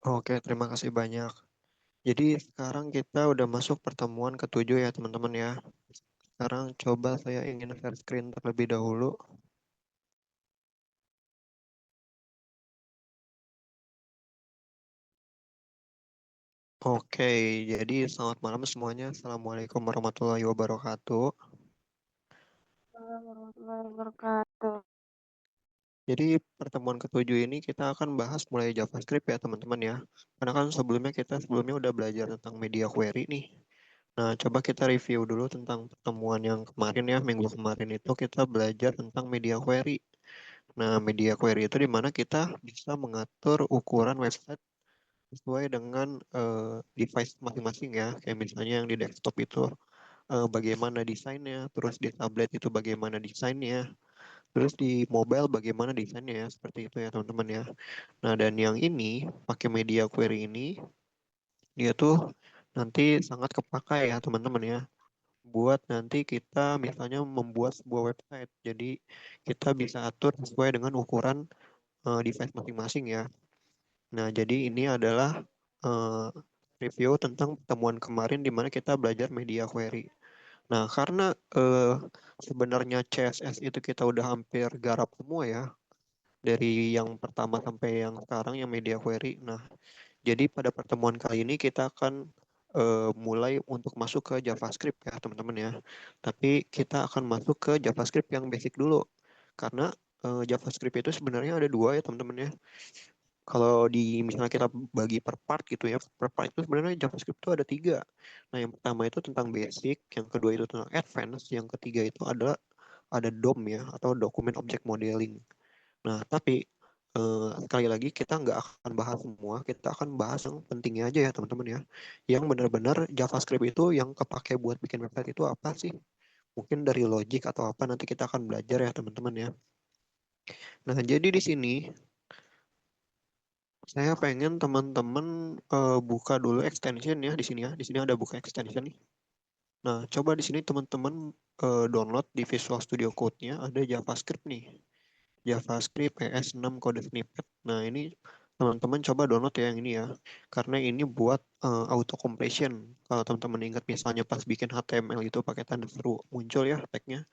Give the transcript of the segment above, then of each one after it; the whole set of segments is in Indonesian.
Oke, terima kasih banyak. Jadi sekarang kita udah masuk pertemuan ketujuh ya teman-teman ya. Sekarang coba saya ingin share screen terlebih dahulu. Oke, jadi selamat malam semuanya. Assalamualaikum warahmatullahi wabarakatuh. Assalamualaikum warahmatullahi wabarakatuh. Jadi pertemuan ketujuh ini kita akan bahas mulai JavaScript ya teman-teman ya. Karena kan sebelumnya udah belajar tentang media query nih. Nah, coba kita review dulu tentang pertemuan yang kemarin ya, minggu kemarin itu kita belajar tentang media query. Nah, media query itu di mana kita bisa mengatur ukuran website sesuai dengan device masing-masing ya. Kayak misalnya yang di desktop itu bagaimana desainnya, terus di tablet itu bagaimana desainnya, terus di mobile bagaimana desainnya ya. Seperti itu ya teman-teman ya. Nah, dan yang ini pakai media query ini dia tuh nanti sangat kepakai ya teman-teman ya. Buat nanti kita misalnya membuat sebuah website. Jadi kita bisa atur sesuai dengan ukuran device masing-masing ya. Nah, jadi ini adalah eh, review tentang pertemuan kemarin di mana kita belajar media query. Nah, karena sebenarnya CSS itu kita udah hampir garap semua ya, dari yang pertama sampai yang sekarang yang media query. Nah, jadi pada pertemuan kali ini kita akan mulai untuk masuk ke JavaScript ya, teman-teman ya. Tapi kita akan masuk ke JavaScript yang basic dulu. Karena JavaScript itu sebenarnya ada dua ya, teman-teman ya. Kalau di misalnya kita bagi per part gitu ya, per part itu sebenarnya JavaScript itu ada tiga. Nah, yang pertama itu tentang basic, yang kedua itu tentang advance, yang ketiga itu adalah ada DOM ya, atau Document Object Modeling. Nah, tapi sekali lagi kita nggak akan bahas semua, kita akan bahas yang pentingnya aja ya teman-teman ya. Yang benar-benar JavaScript itu yang kepake buat bikin website itu apa sih? Mungkin dari logic atau apa nanti kita akan belajar ya teman-teman ya. Nah, jadi di sini saya pengen teman-teman buka dulu extension ya di sini ya. Di sini ada buka extension nih. Nah, coba di sini teman-teman download di Visual Studio Code-nya ada JavaScript nih. JavaScript PS6 kode snippet. Nah, ini teman-teman coba download ya yang ini ya. Karena ini buat auto completion. Kalau teman-teman ingat misalnya pas bikin HTML itu pakai tanda seru muncul ya tagnya.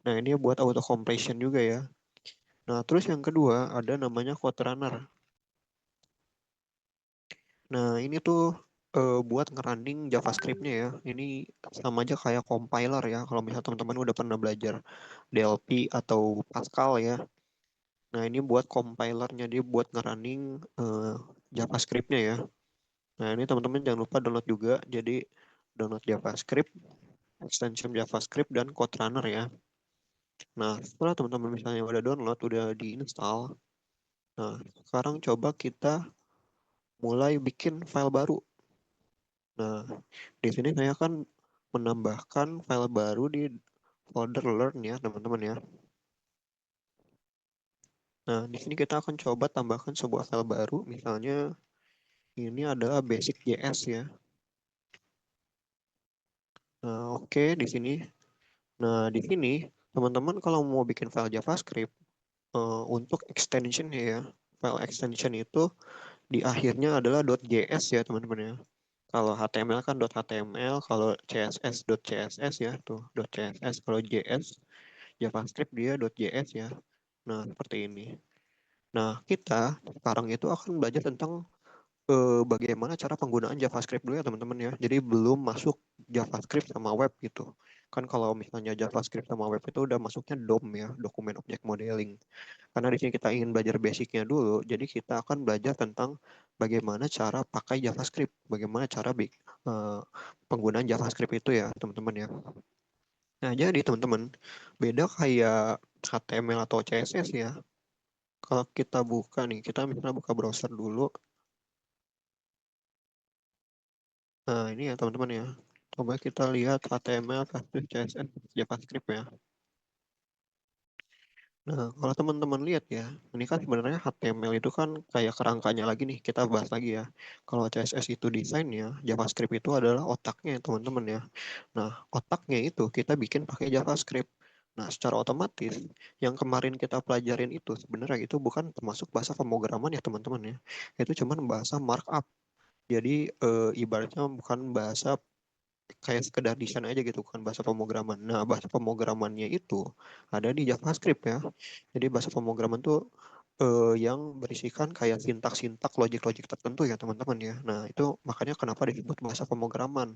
Nah, ini buat auto completion juga ya. Nah, terus yang kedua ada namanya code runner. Nah, ini tuh buat ngerunning JavaScript-nya ya. Ini sama aja kayak compiler ya. Kalau misalnya teman-teman udah pernah belajar DLP atau Pascal ya. Nah, ini buat compilernya, dia buat ngerunning eh, JavaScript-nya ya. Nah, ini teman-teman jangan lupa download juga. Jadi, download JavaScript, extension JavaScript, dan Code Runner ya. Nah, setelah teman-teman misalnya udah download, udah diinstal, nah, sekarang coba kita mulai bikin file baru. Nah, di sini saya akan menambahkan file baru di folder learn ya, teman-teman ya. Nah, di sini kita akan coba tambahkan sebuah file baru, misalnya ini adalah basic.js ya. Nah, oke di sini. Nah, di sini teman-teman kalau mau bikin file JavaScript untuk extension ya, file extension itu di akhirnya adalah .js ya, teman-teman ya. Kalau HTML kan .html, kalau CSS .css ya, tuh .css. Kalau JS JavaScript dia .js ya. Nah, seperti ini. Nah, kita sekarang itu akan belajar tentang bagaimana cara penggunaan JavaScript dulu ya teman-teman ya. Jadi belum masuk JavaScript sama web gitu. Kan kalau misalnya JavaScript sama web itu udah masuknya DOM ya, Document Object Modeling. Karena di sini kita ingin belajar basicnya dulu, jadi kita akan belajar tentang bagaimana cara pakai JavaScript, bagaimana cara penggunaan JavaScript itu ya teman-teman ya. Nah jadi teman-teman, beda kayak HTML atau CSS ya. Kalau kita buka nih, kita misalnya buka browser dulu. Nah, ini ya teman-teman ya. Coba kita lihat HTML versus CSS JavaScript ya. Nah, kalau teman-teman lihat ya, ini kan sebenarnya HTML itu kan kayak kerangkanya lagi nih, kita bahas lagi ya. Kalau CSS itu desainnya, JavaScript itu adalah otaknya ya teman-teman ya. Nah, otaknya itu kita bikin pakai JavaScript. Nah, secara otomatis yang kemarin kita pelajarin itu sebenarnya itu bukan termasuk bahasa pemrograman ya teman-teman ya. Itu cuman bahasa markup. Jadi ibaratnya bukan bahasa kayak sekedar desain aja gitu, bukan bahasa pemrograman. Nah, bahasa pemrogramannya itu ada di JavaScript ya. Jadi bahasa pemrograman tuh yang berisikan kayak sintak-sintak logik-logik tertentu ya teman-teman ya. Nah, itu makanya kenapa disebut bahasa pemrograman.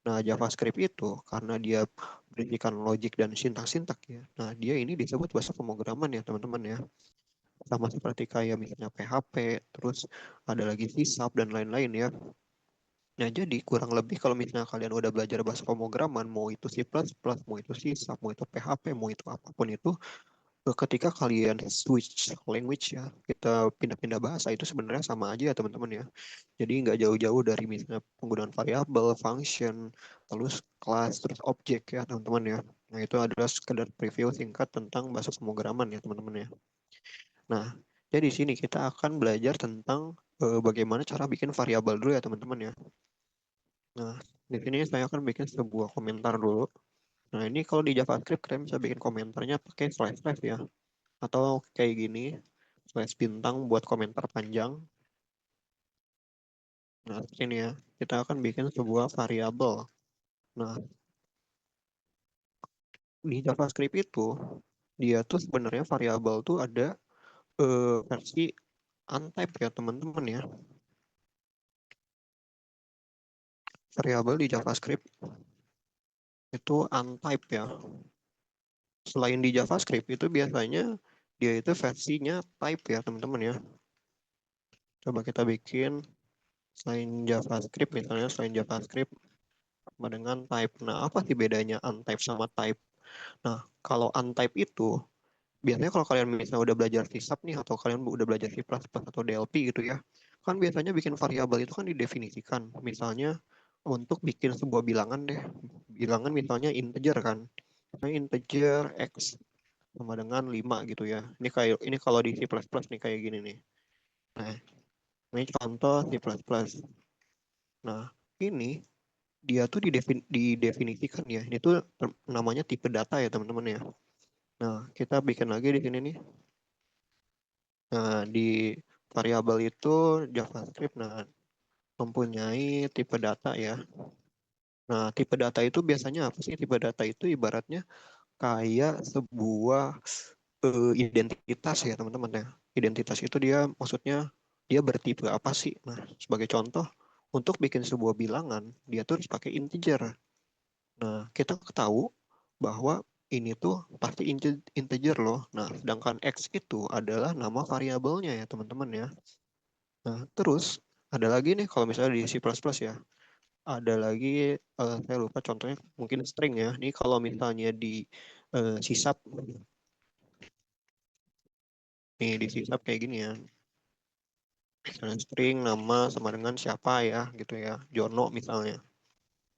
Nah, JavaScript itu karena dia berisikan logik dan sintak-sintak ya. Nah, dia ini disebut bahasa pemrograman ya teman-teman ya. Sama seperti kayak misalnya PHP, terus ada lagi C# dan lain-lain ya. Nah, jadi kurang lebih kalau misalnya kalian udah belajar bahasa pemrograman, mau itu C++, mau itu C#, mau itu PHP, mau itu apapun itu, ketika kalian switch language ya, kita pindah-pindah bahasa itu sebenarnya sama aja ya teman-teman ya. Jadi nggak jauh-jauh dari misalnya penggunaan variabel, function, terus class, terus objek ya teman-teman ya. Nah, itu adalah sekedar preview singkat tentang bahasa pemrograman ya teman-teman ya. Nah, jadi di sini kita akan belajar tentang bagaimana cara bikin variabel dulu ya teman-teman ya. Nah, di sini saya akan bikin sebuah komentar dulu. Nah, ini kalau di JavaScript kalian bisa bikin komentarnya pakai slash slash ya. Atau kayak gini, slash bintang buat komentar panjang. Nah, ini ya, kita akan bikin sebuah variabel. Nah, di JavaScript itu, dia tuh sebenarnya variabel tuh ada versi untyped ya teman-teman ya. Variabel di JavaScript itu untyped ya. Selain di JavaScript itu biasanya dia itu versinya type ya teman-teman ya. Coba kita bikin selain JavaScript misalnya selain JavaScript sama dengan type. Nah, apa sih bedanya untyped sama type? Nah, kalau untyped itu biasanya kalau kalian misalnya udah belajar C# nih atau kalian udah belajar C++ atau DLP gitu ya. Kan biasanya bikin variabel itu kan didefinisikan. Misalnya untuk bikin sebuah bilangan deh. Bilangan misalnya integer kan. Misalnya integer X sama dengan 5 gitu ya. Ini kalau di C++ nih kayak gini nih. Nah, ini contoh C++. Nah, ini dia tuh didefinisikan ya. Ini tuh namanya tipe data ya teman-teman ya. Nah, kita bikin lagi di sini nih. Nah, di variabel itu JavaScript nah mempunyai tipe data ya. Nah, tipe data itu biasanya apa sih? Tipe data itu ibaratnya kayak sebuah identitas ya teman-teman ya. Identitas itu dia maksudnya dia bertipe apa sih? Nah, sebagai contoh untuk bikin sebuah bilangan dia tuh harus pakai integer. Nah, kita tahu bahwa ini tuh pasti integer loh. Nah, sedangkan X itu adalah nama variabelnya ya teman-teman ya. Nah, terus ada lagi nih kalau misalnya di C++ ya. Ada lagi saya lupa contohnya mungkin string ya. Ini kalau misalnya di C# nih di C# kayak gini ya. Misalnya string nama sama dengan siapa ya gitu ya. Jono misalnya.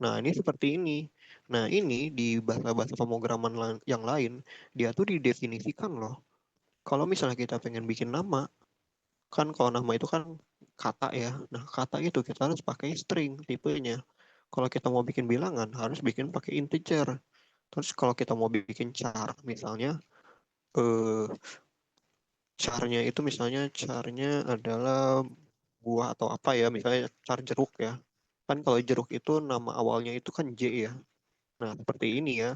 Nah, ini seperti ini. Nah, ini di bahasa-bahasa pemrograman yang lain, dia tuh didefinisikan loh. Kalau misalnya kita pengen bikin nama, kan kalau nama itu kan kata ya. Nah, kata itu kita harus pakai string tipenya. Kalau kita mau bikin bilangan, harus bikin pakai integer. Terus kalau kita mau bikin char, misalnya eh, charnya itu misalnya charnya adalah buah atau apa ya, misalnya char jeruk ya. Kan kalau jeruk itu nama awalnya itu kan J ya. Nah, seperti ini ya.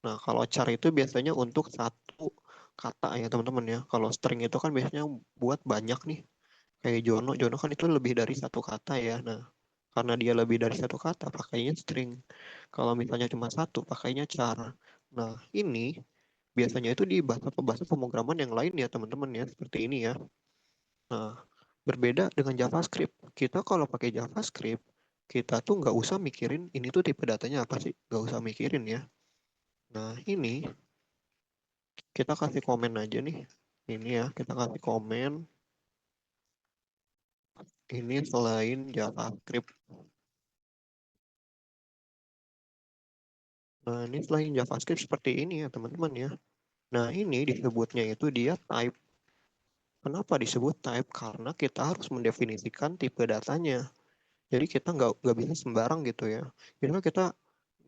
Nah, kalau char itu biasanya untuk satu kata ya teman-teman ya. Kalau string itu kan biasanya buat banyak nih. Kayak Jono, Jono kan itu lebih dari satu kata ya. Nah, karena dia lebih dari satu kata, pakainya string. Kalau misalnya cuma satu, pakainya char. Nah, ini biasanya itu di bahasa pemrograman yang lain ya teman-teman ya. Seperti ini ya. Nah, berbeda dengan JavaScript. Kita kalau pakai JavaScript, kita tuh nggak usah mikirin ini tuh tipe datanya apa sih. Nggak usah mikirin ya. Nah, ini kita kasih komen aja nih. Ini ya, kita kasih komen. Ini selain JavaScript. Nah, ini selain JavaScript seperti ini ya, teman-teman ya. Nah, ini disebutnya itu dia type. Kenapa disebut type? Karena kita harus mendefinisikan tipe datanya. Jadi kita nggak bisa sembarang gitu ya. Jadi kita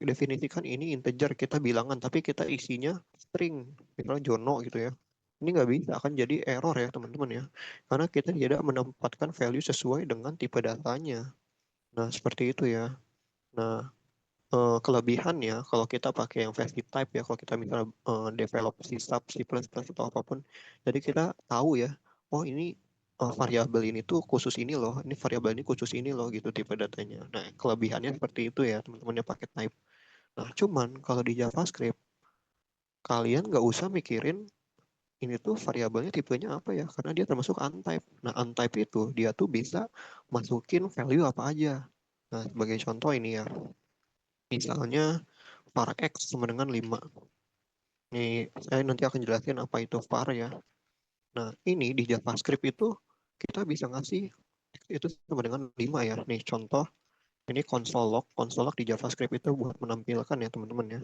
definisikan ini integer, kita bilangan, tapi kita isinya string, misalnya Jono gitu ya. Ini nggak bisa, akan jadi error ya teman-teman ya. Karena kita tidak menempatkan value sesuai dengan tipe datanya. Nah, seperti itu ya. Nah, kelebihannya kalau kita pakai yang versi type ya, kalau kita misalnya develop C sharp, C++ atau apapun, jadi kita tahu ya, oh ini variabel ini tuh khusus ini loh, ini variabel ini khusus ini loh gitu tipe datanya. Nah, kelebihannya seperti itu ya teman-teman yang pakai type. Nah, cuman kalau di JavaScript, kalian nggak usah mikirin ini tuh variabelnya tipenya apa ya, karena dia termasuk untype. Nah, untype itu dia tuh bisa masukin value apa aja. Nah, sebagai contoh ini ya, misalnya var x sama dengan 5. Nih, saya nanti akan jelasin apa itu var ya. Nah, ini di JavaScript itu kita bisa ngasih x itu sama dengan 5 ya. Nih, contoh, ini console log. Console log di JavaScript itu buat menampilkan ya, teman-teman ya.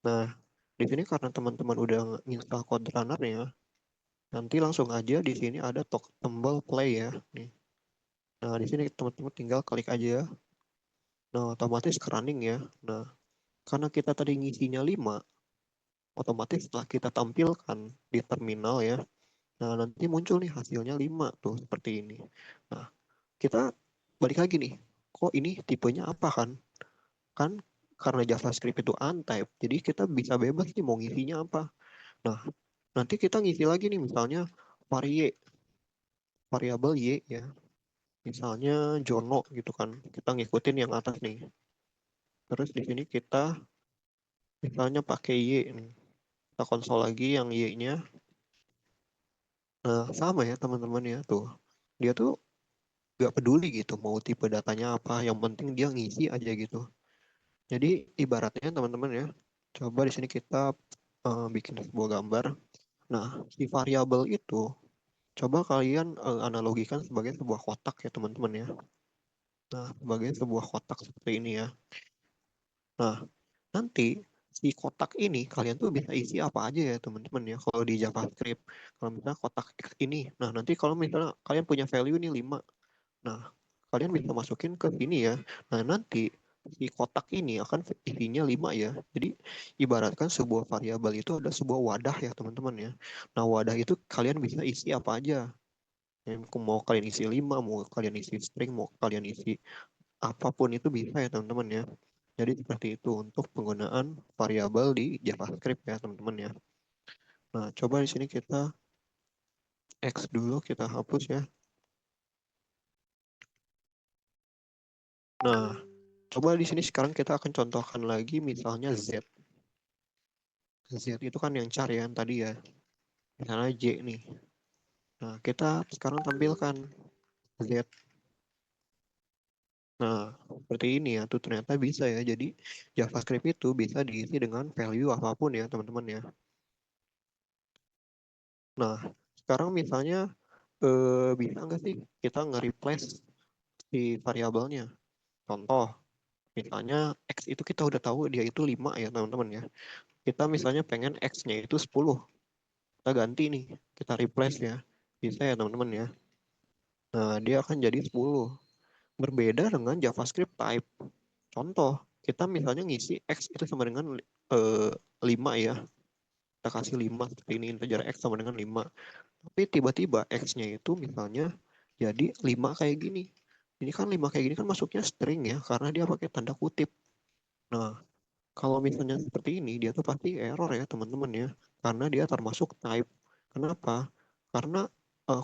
Nah, di sini karena teman-teman udah install code runner ya, nanti langsung aja di sini ada tombol play ya. Nih. Nah, di sini teman-teman tinggal klik aja. Nah, otomatis running ya. Nah, karena kita tadi ngisinya 5, otomatis setelah kita tampilkan di terminal ya, nah nanti muncul nih hasilnya 5 tuh seperti ini. Nah, kita balik lagi nih. Kok ini tipenya apa kan? Kan karena JavaScript itu untype, jadi kita bisa bebas nih mau ngisinya apa. Nah, nanti kita ngisi lagi nih misalnya variabel y ya. Misalnya Jono gitu kan. Kita ngikutin yang atas nih. Terus di sini kita misalnya pakai y nih. Kita konsol lagi yang y-nya. Nah, sama ya teman-teman ya tuh. Dia tuh gak peduli gitu mau tipe datanya apa. Yang penting dia ngisi aja gitu. Jadi ibaratnya teman-teman ya. Coba di sini kita bikin sebuah gambar. Nah, si variabel itu coba kalian analogikan sebagai sebuah kotak ya teman-teman ya. Nah, sebagai sebuah kotak seperti ini ya. Nah, nanti si kotak ini kalian tuh bisa isi apa aja ya teman-teman ya kalau di JavaScript. Kalau misalnya kotak X ini, nah nanti kalau misalnya kalian punya value nih 5, nah kalian bisa masukin ke sini ya. Nah nanti si kotak ini akan isinya 5 ya. Jadi ibaratkan sebuah variabel itu ada sebuah wadah ya teman-teman ya. Nah wadah itu kalian bisa isi apa aja. Mau kalian isi 5, mau kalian isi string, mau kalian isi apapun itu bisa ya teman-teman ya. Jadi seperti itu untuk penggunaan variabel di JavaScript ya teman-teman ya. Nah, coba di sini kita X dulu kita hapus ya. Nah, coba di sini sekarang kita akan contohkan lagi misalnya Z. Z itu kan yang char ya yang tadi ya. Misalnya J nih. Nah, kita sekarang tampilkan Z. Nah, seperti ini ya. Tuh ternyata bisa ya. Jadi JavaScript itu bisa diisi dengan value apapun ya teman-teman ya. Nah, sekarang misalnya bisa nggak sih kita nge-replace si variabelnya? Contoh, misalnya X itu kita udah tahu dia itu 5 ya teman-teman ya. Kita misalnya pengen X-nya itu 10. Kita ganti nih, kita replace ya. Bisa ya teman-teman ya. Nah, dia akan jadi 10. Berbeda dengan JavaScript type. Contoh, kita misalnya ngisi X itu sama dengan 5 ya. Kita kasih 5 seperti ini, integer X sama dengan 5. Tapi tiba-tiba X-nya itu misalnya jadi 5 kayak gini. Ini kan 5 kayak gini kan masuknya string ya, karena dia pakai tanda kutip. Nah, kalau misalnya seperti ini, dia tuh pasti error ya teman-teman ya. Karena dia termasuk type. Kenapa? Karena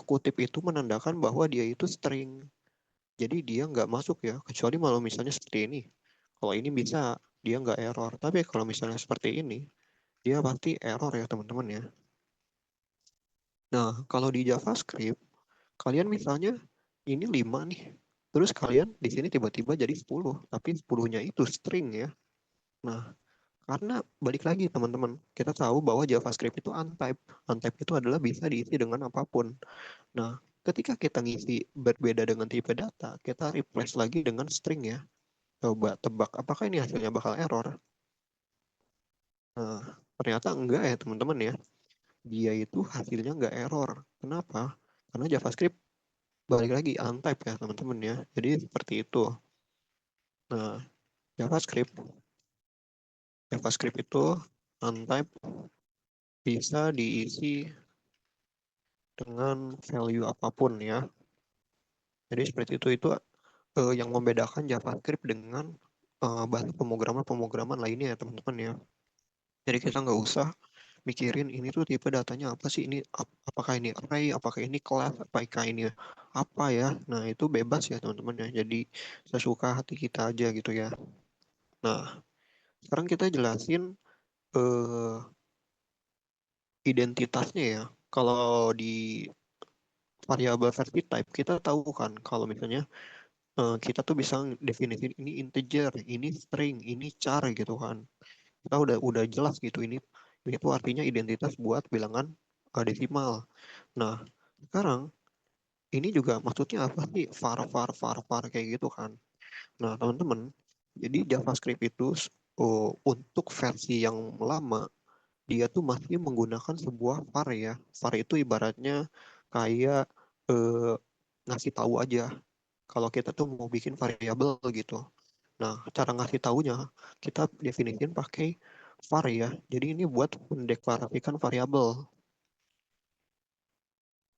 kutip itu menandakan bahwa dia itu string. Jadi dia nggak masuk ya. Kecuali kalau misalnya seperti ini. Kalau ini bisa, dia nggak error. Tapi kalau misalnya seperti ini, dia pasti error ya teman-teman ya. Nah, kalau di JavaScript, kalian misalnya ini 5 nih. Terus kalian di sini tiba-tiba jadi 10. Tapi 10-nya itu string ya. Nah, karena balik lagi teman-teman, kita tahu bahwa JavaScript itu untype. Untype itu adalah bisa diisi dengan apapun. Nah, ketika kita ngisi berbeda dengan tipe data, kita replace lagi dengan string ya. Coba tebak, apakah ini hasilnya bakal error? Nah, ternyata enggak ya teman-teman ya. Dia itu hasilnya enggak error. Kenapa? Karena JavaScript balik lagi untype ya teman-teman ya. Jadi seperti itu. Nah, JavaScript JavaScript itu untype bisa diisi dengan value apapun ya. Jadi seperti itu yang membedakan JavaScript dengan bahasa pemrograman lainnya ya teman-teman ya. Jadi kita nggak usah mikirin ini tuh tipe datanya apa sih, ini apakah ini array, apakah ini class, apakah ini apa ya. Nah itu bebas ya teman-teman ya. Jadi sesuka hati kita aja gitu ya. Nah sekarang kita jelasin eh, identitasnya ya. Kalau di variabel versi type kita tahu kan kalau misalnya kita tuh bisa definisiin ini integer, ini string, ini char gitu kan. Kita udah jelas gitu ini tuh artinya identitas buat bilangan desimal. Nah, sekarang ini juga maksudnya apa sih var kayak gitu kan. Nah, teman-teman, jadi JavaScript itu untuk versi yang lama dia tuh masih menggunakan sebuah var ya. Var itu ibaratnya kayak eh, ngasih tahu aja kalau kita tuh mau bikin variabel gitu. Nah, cara ngasih taunya kita definisin pakai var ya. Jadi ini buat mendeklarasikan variabel.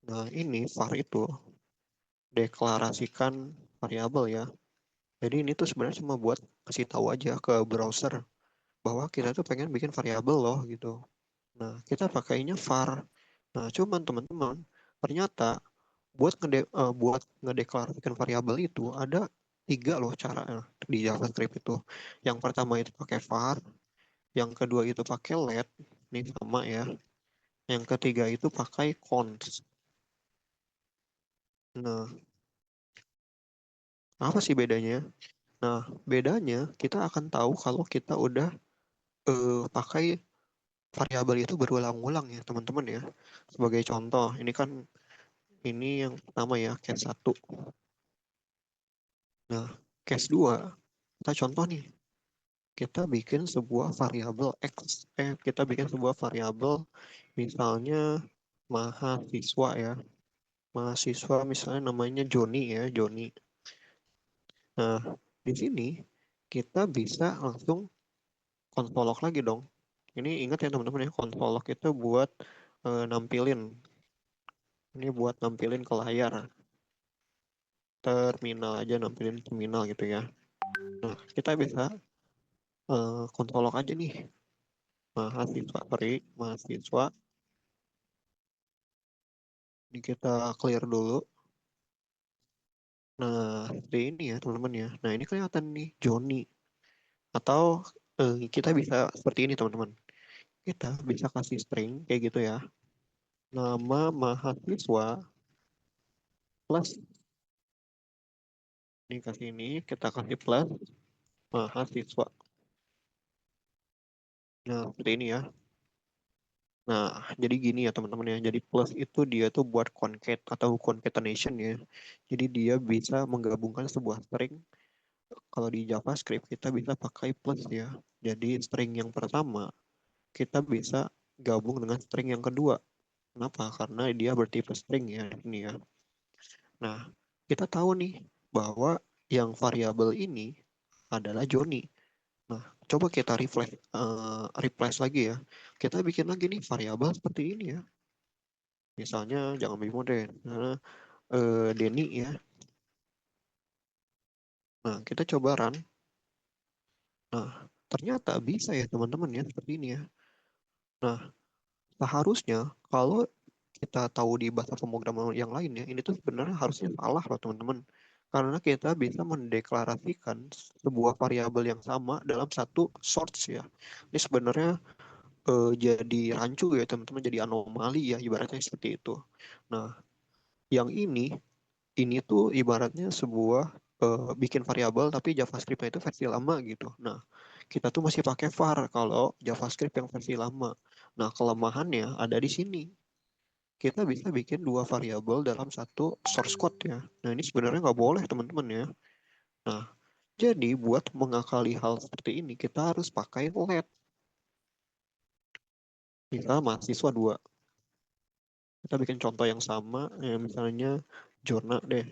Nah, ini var itu deklarasikan variabel ya. Jadi ini tuh sebenarnya cuma buat kasih tahu aja ke browser bahwa kita tuh pengen bikin variabel loh gitu. Nah, kita pakainya var. Nah, cuman teman-teman, ternyata buat ngedeklarasikan variabel itu ada tiga loh cara di JavaScript itu. Yang pertama itu pakai var, yang kedua itu pakai let, ini sama ya. Yang ketiga itu pakai const. Nah, apa sih bedanya? Nah, bedanya kita akan tahu kalau kita udah pakai variabel itu berulang-ulang ya, teman-teman ya. Sebagai contoh, ini yang pertama ya, case satu. Nah, case 2 kita contoh nih, kita bikin sebuah variabel X, kita bikin sebuah variabel misalnya mahasiswa ya. Mahasiswa misalnya namanya Joni ya, Joni. Nah, di sini kita bisa langsung konsolok lagi dong. Ini ingat ya teman-teman ya, konsolok itu buat nampilin. Ini buat nampilin ke layar. Terminal aja, nampilin terminal gitu ya. Nah, kita bisa konsolok aja nih. Mahasiswa. Ini kita clear dulu. Nah, seperti ini ya teman-teman ya. Nah, ini kelihatan nih, Joni. Atau kita bisa seperti ini teman-teman. Kita bisa kasih string kayak gitu ya. Nama mahasiswa plus, ini kasih ini, kita kasih plus mahasiswa. Nah, seperti ini ya. Nah, jadi gini ya teman-teman ya. Jadi plus itu dia tuh buat concat atau concatenation ya. Jadi dia bisa menggabungkan sebuah string. Kalau di JavaScript kita bisa pakai plus ya. Jadi string yang pertama kita bisa gabung dengan string yang kedua. Kenapa? Karena dia bertipe string ya ini ya. Nah, kita tahu nih bahwa yang variabel ini adalah Joni. Nah, coba kita replace lagi ya. Kita bikin lagi nih variabel seperti ini ya. Misalnya jangan bingung deh. Nah, Denny ya. Nah, kita coba run. Nah, ternyata bisa ya teman-teman ya seperti ini ya. Nah, seharusnya kalau kita tahu di bahasa pemrograman yang lainnya, ini tuh sebenarnya harusnya salah loh teman-teman. Karena kita bisa mendeklarasikan sebuah variabel yang sama dalam satu source ya. Ini sebenarnya jadi rancu ya teman-teman, jadi anomali ya ibaratnya seperti itu. Nah, yang ini tuh ibaratnya sebuah bikin variabel tapi JavaScript-nya itu versi lama gitu. Nah, kita tuh masih pakai var kalau JavaScript yang versi lama. Nah, kelemahannya ada di sini. Kita bisa bikin dua variabel dalam satu source code ya. Nah, ini sebenarnya nggak boleh teman-teman ya. Nah, jadi buat mengakali hal seperti ini, kita harus pakai let. Misal mahasiswa dua. Kita bikin contoh yang sama, ya misalnya Jona deh.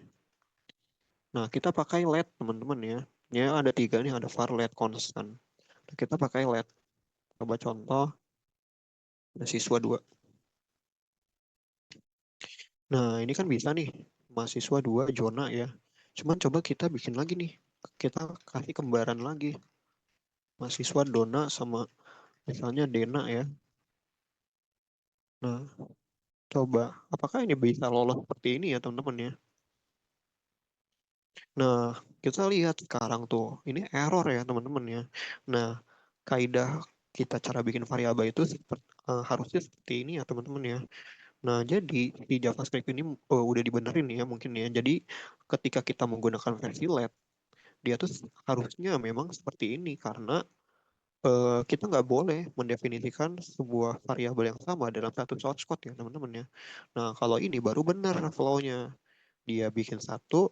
Nah, kita pakai let teman-teman ya. Ya ada tiga nih, ada var, let, constant. Nah, kita pakai let. Coba contoh mahasiswa 2. Nah, ini kan bisa nih, mahasiswa 2 zona ya. Cuman coba kita bikin lagi nih, kita kasih kembaran lagi. Mahasiswa Dona sama misalnya Dena ya. Nah, coba, apakah ini bisa lolos seperti ini ya teman-teman ya? Nah, kita lihat sekarang tuh, ini error ya teman-teman ya. Nah, kaidah kita cara bikin variabel itu harusnya seperti ini ya teman-teman ya. Nah, jadi di JavaScript ini udah dibenerin ya mungkin ya. Jadi ketika kita menggunakan versi lab, dia tuh harusnya memang seperti ini karena kita nggak boleh mendefinisikan sebuah variabel yang sama dalam satu source code ya teman-teman ya. Nah, kalau ini baru benar flow-nya. Dia bikin satu,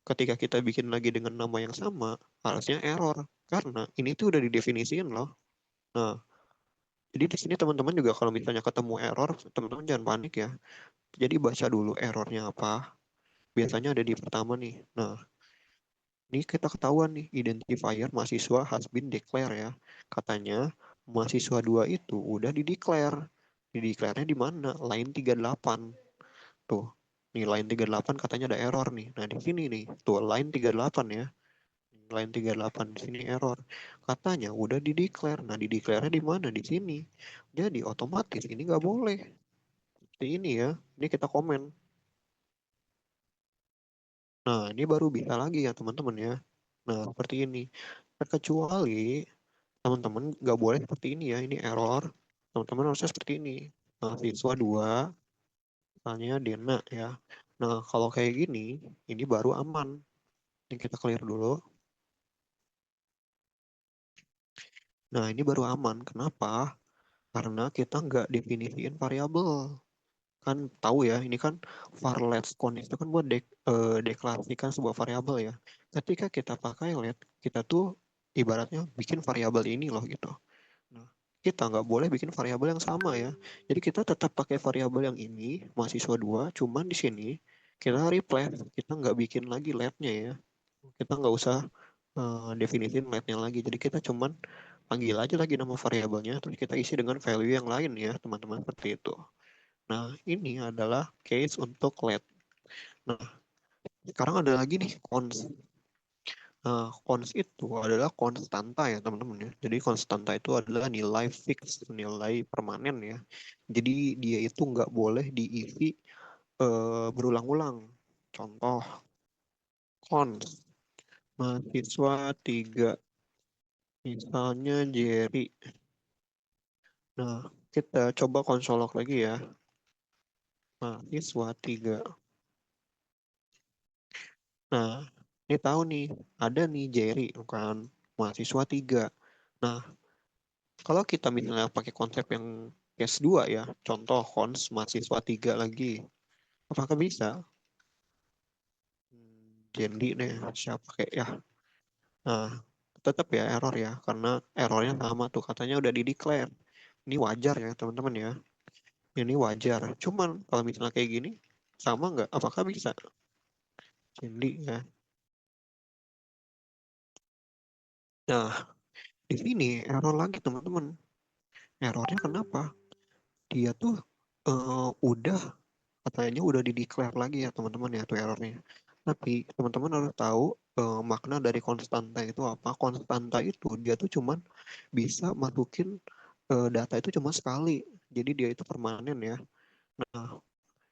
ketika kita bikin lagi dengan nama yang sama, harusnya error. Karena ini tuh udah didefinisikan loh. Nah, jadi di sini teman-teman juga kalau misalnya ketemu error, teman-teman jangan panik ya. Jadi baca dulu errornya apa. Biasanya ada di pertama nih. Nah, ini kita ketahuan nih, identifier mahasiswa has been declare ya. Katanya mahasiswa 2 itu udah di-declare. Di-declare-nya di mana? Line 38. Tuh, nih line 38 katanya ada error nih. Nah, di sini nih, tuh line 38 ya. Line 38 di sini error. Katanya udah di-declare. Nah, di-declare-nya di mana? Di sini. Jadi otomatis ini nggak boleh. Seperti ini ya. Ini kita komen. Nah, ini baru bisa lagi ya teman-teman ya. Nah, seperti ini. Terkecuali teman-teman nggak boleh seperti ini ya, ini error. Teman-teman harusnya seperti ini. Nah, siswa 2, misalnya Dena ya. Nah, kalau kayak gini, ini baru aman. Ini kita clear dulu. Nah, ini baru aman. Kenapa? Karena kita nggak definisiin variabel. Kan tahu ya, ini kan var let count itu kan buat deklarasikan sebuah variabel ya. Ketika kita pakai let, kita tuh ibaratnya bikin variabel ini loh gitu. Nah, kita nggak boleh bikin variabel yang sama ya. Jadi kita tetap pakai variabel yang ini, mahasiswa 2, cuman di sini kita replace, kita nggak bikin lagi let-nya ya. Kita nggak usah definisin let-nya lagi. Jadi kita cuman panggil aja lagi nama variabelnya, terus kita isi dengan value yang lain ya, teman-teman, seperti itu. Nah, ini adalah case untuk let. Nah, sekarang ada lagi nih cons. Nah, cons itu adalah konstanta ya teman-teman ya. Jadi konstanta itu adalah nilai fix, nilai permanen ya. Jadi dia itu nggak boleh diisi berulang-ulang. Contoh, cons mahasiswa 3, misalnya Jerry. Nah, kita coba konsolok lagi ya. Mahasiswa 3. Nah, ini tahu nih, ada nih Jerry, bukan mahasiswa 3. Nah, kalau kita misalnya pakai konsep yang case 2 ya, contoh cons mahasiswa 3 lagi, apakah bisa? Jendi deh, siapa kayak ya. Nah, tetap ya error ya, karena errornya sama tuh, katanya udah di-declare. Ini wajar ya teman-teman ya, ini wajar. Cuman kalau misalnya kayak gini, sama nggak? Apakah bisa? Jendi ya. Nah, di sini error lagi teman-teman. Errornya kenapa? Dia tuh udah katanya udah di-declare lagi ya teman-teman ya tuh errornya. Tapi teman-teman harus tahu makna dari konstanta itu apa. Konstanta itu dia tuh cuman bisa masukin data itu cuma sekali. Jadi dia itu permanen ya. Nah,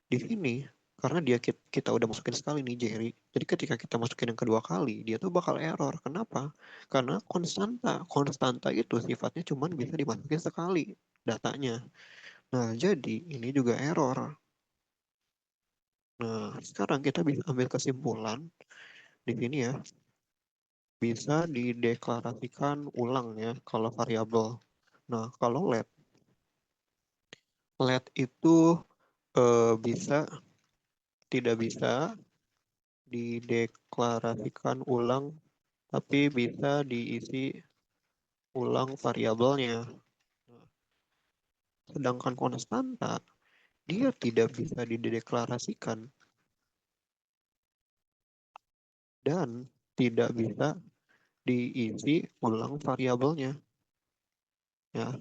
di sini karena dia kita udah masukin sekali nih Jerry. Jadi ketika kita masukin yang kedua kali, dia tuh bakal error. Kenapa? Karena konstanta. Konstanta itu sifatnya cuman bisa dimasukin sekali datanya. Nah, jadi ini juga error. Nah, sekarang kita bisa ambil kesimpulan di sini ya, bisa dideklarasikan ulang ya kalau variabel. Nah, kalau let itu bisa tidak bisa dideklarasikan ulang, tapi bisa diisi ulang variabelnya. Nah, sedangkan konstanta dia tidak bisa dideklarasikan dan tidak bisa diisi ulang variabelnya. Ya,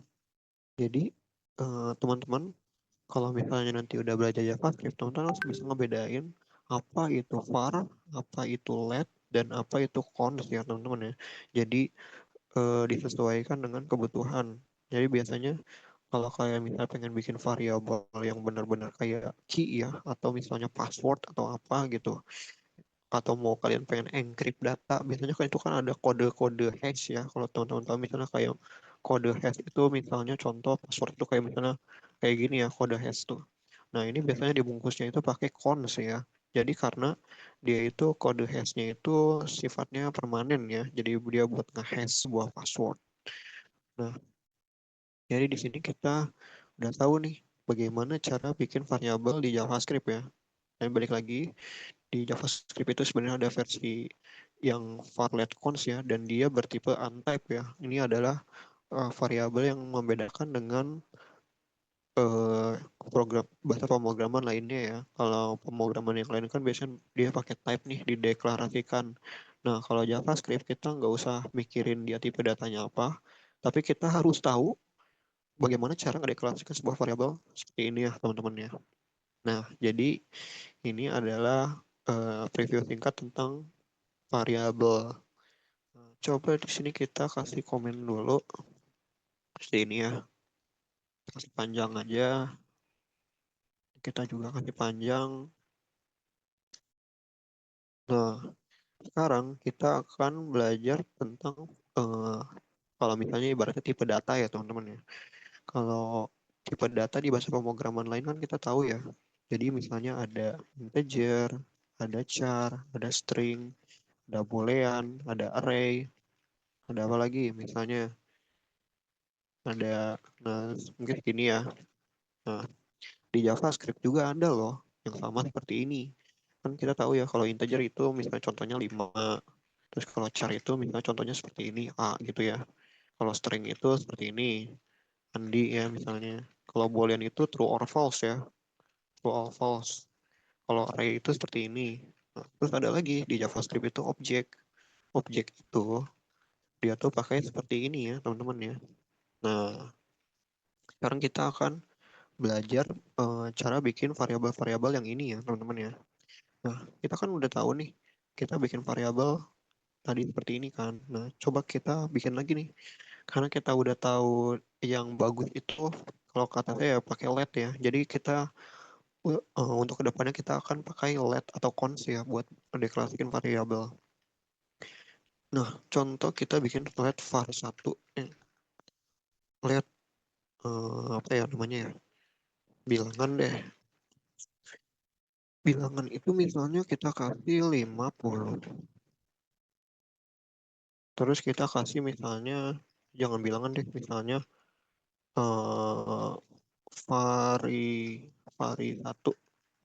Jadi teman-teman kalau misalnya nanti udah belajar JavaScript, teman-teman harus bisa ngebedain apa itu var, apa itu let, dan apa itu cons ya teman-teman ya. Jadi disesuaikan dengan kebutuhan. Jadi biasanya kalau kalian misalnya pengen bikin variabel yang benar-benar kayak key ya, atau misalnya password atau apa gitu, atau mau kalian pengen encrypt data, biasanya kan itu kan ada kode-kode hash ya. Kalau teman-teman tahu misalnya kayak kode hash itu misalnya contoh password itu kayak misalnya kayak gini ya kode hash tuh. Nah, ini biasanya dibungkusnya itu pakai cons ya. Jadi karena dia itu kode hashnya itu sifatnya permanen ya. Jadi dia buat nge-hash sebuah password. Nah, jadi di sini kita udah tahu nih bagaimana cara bikin variabel di JavaScript ya. Dan balik lagi, di JavaScript itu sebenarnya ada versi yang varlet cons ya, dan dia bertipe untype ya. Ini adalah variabel yang membedakan dengan eh, program bahasa pemrograman lainnya ya. Kalau pemrograman yang lain kan biasanya dia pakai type nih dideklarasikan. Nah, kalau JavaScript kita nggak usah mikirin dia tipe datanya apa, tapi kita harus tahu bagaimana cara ngedeklarasikan sebuah variabel seperti ini ya teman-teman ya. Nah, jadi ini adalah preview singkat tentang variabel. Nah, coba di sini kita kasih komen dulu seperti ini ya. Kasih panjang aja. Kita juga kasih panjang. Nah, sekarang kita akan belajar tentang eh, kalau misalnya ibaratnya tipe data ya teman-teman ya. Kalau tipe data di bahasa pemrograman lain kan kita tahu ya. Jadi misalnya ada integer, ada char, ada string, ada boolean, ada array, ada apa lagi? Misalnya ada, nah mungkin gini ya. Nah, di JavaScript juga ada loh yang sama seperti ini. Kan kita tahu ya kalau integer itu misalnya contohnya 5. Terus kalau char itu misalnya contohnya seperti ini, A gitu ya. Kalau string itu seperti ini, Andi ya misalnya. Kalau boolean itu true or false ya, true or false. Kalau array itu seperti ini. Nah, terus ada lagi di JavaScript itu objek. Objek itu dia tuh pakai seperti ini ya teman-teman ya. Nah, sekarang kita akan belajar cara bikin variabel-variabel yang ini ya teman-teman ya. Nah, kita kan udah tahu nih, kita bikin variabel tadi seperti ini kan. Nah, coba kita bikin lagi nih. Karena kita udah tahu yang bagus itu, kalau kata saya ya pakai let ya. Jadi kita untuk kedepannya kita akan pakai let atau cons ya buat mendeklarasikan variabel. Nah, contoh kita bikin let var1, let apa ya namanya ya? Bilangan deh. Bilangan itu misalnya kita kasih 50. Terus kita kasih misalnya, jangan bilangan deh, misalnya eh vari vari 1